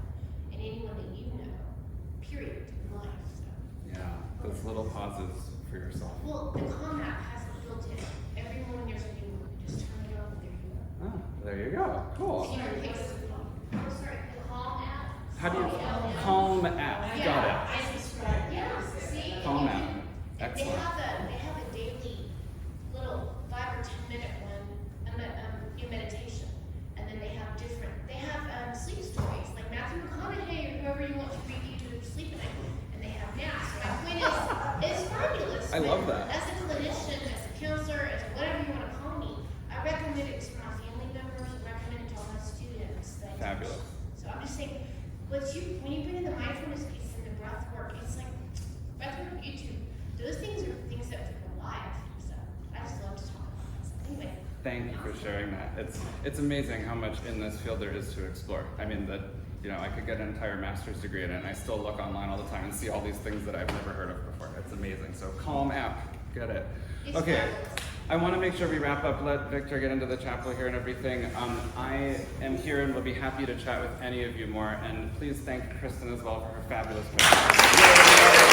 Speaker 8: and anyone that you know, period, in life. So.
Speaker 1: Yeah, those little pauses for yourself.
Speaker 8: Well, the Calm app has it built in. Every morning there's a new one. You just turn it on, and there you go.
Speaker 1: Oh, there you go. Cool.
Speaker 8: So you pick the Calm app.
Speaker 1: How do you Calm app?
Speaker 8: Yeah,
Speaker 1: Got it.
Speaker 8: I subscribe. Yeah, see?
Speaker 1: Calm
Speaker 8: and
Speaker 1: app. Excellent.
Speaker 8: They have a daily little 5 or 10 minute one, in meditation. And then they have sleep stories, like Matthew McConaughey or whoever you want to read you to sleep at night. And they have naps. So my point is, it's fabulous.
Speaker 1: I love that.
Speaker 8: As a clinician, as a counselor, as whatever you want to call me, I recommend it to my family members, I recommend it to all my students.
Speaker 1: Fabulous.
Speaker 8: So I'm just saying, when you bring in the mindfulness piece and the breath work, it's like breath work, YouTube. Those things are things that are alive. So I just love to talk about that. So anyway.
Speaker 1: Thank you for sharing that. It's amazing how much in this field there is to explore. I mean, I could get an entire master's degree in it, and I still look online all the time and see all these things that I've never heard of before. It's amazing. So Calm app, get it. Okay, I want to make sure we wrap up. Let Victor get into the chapel here and everything. I am here and will be happy to chat with any of you more. And please thank Kristin as well for her fabulous presentation.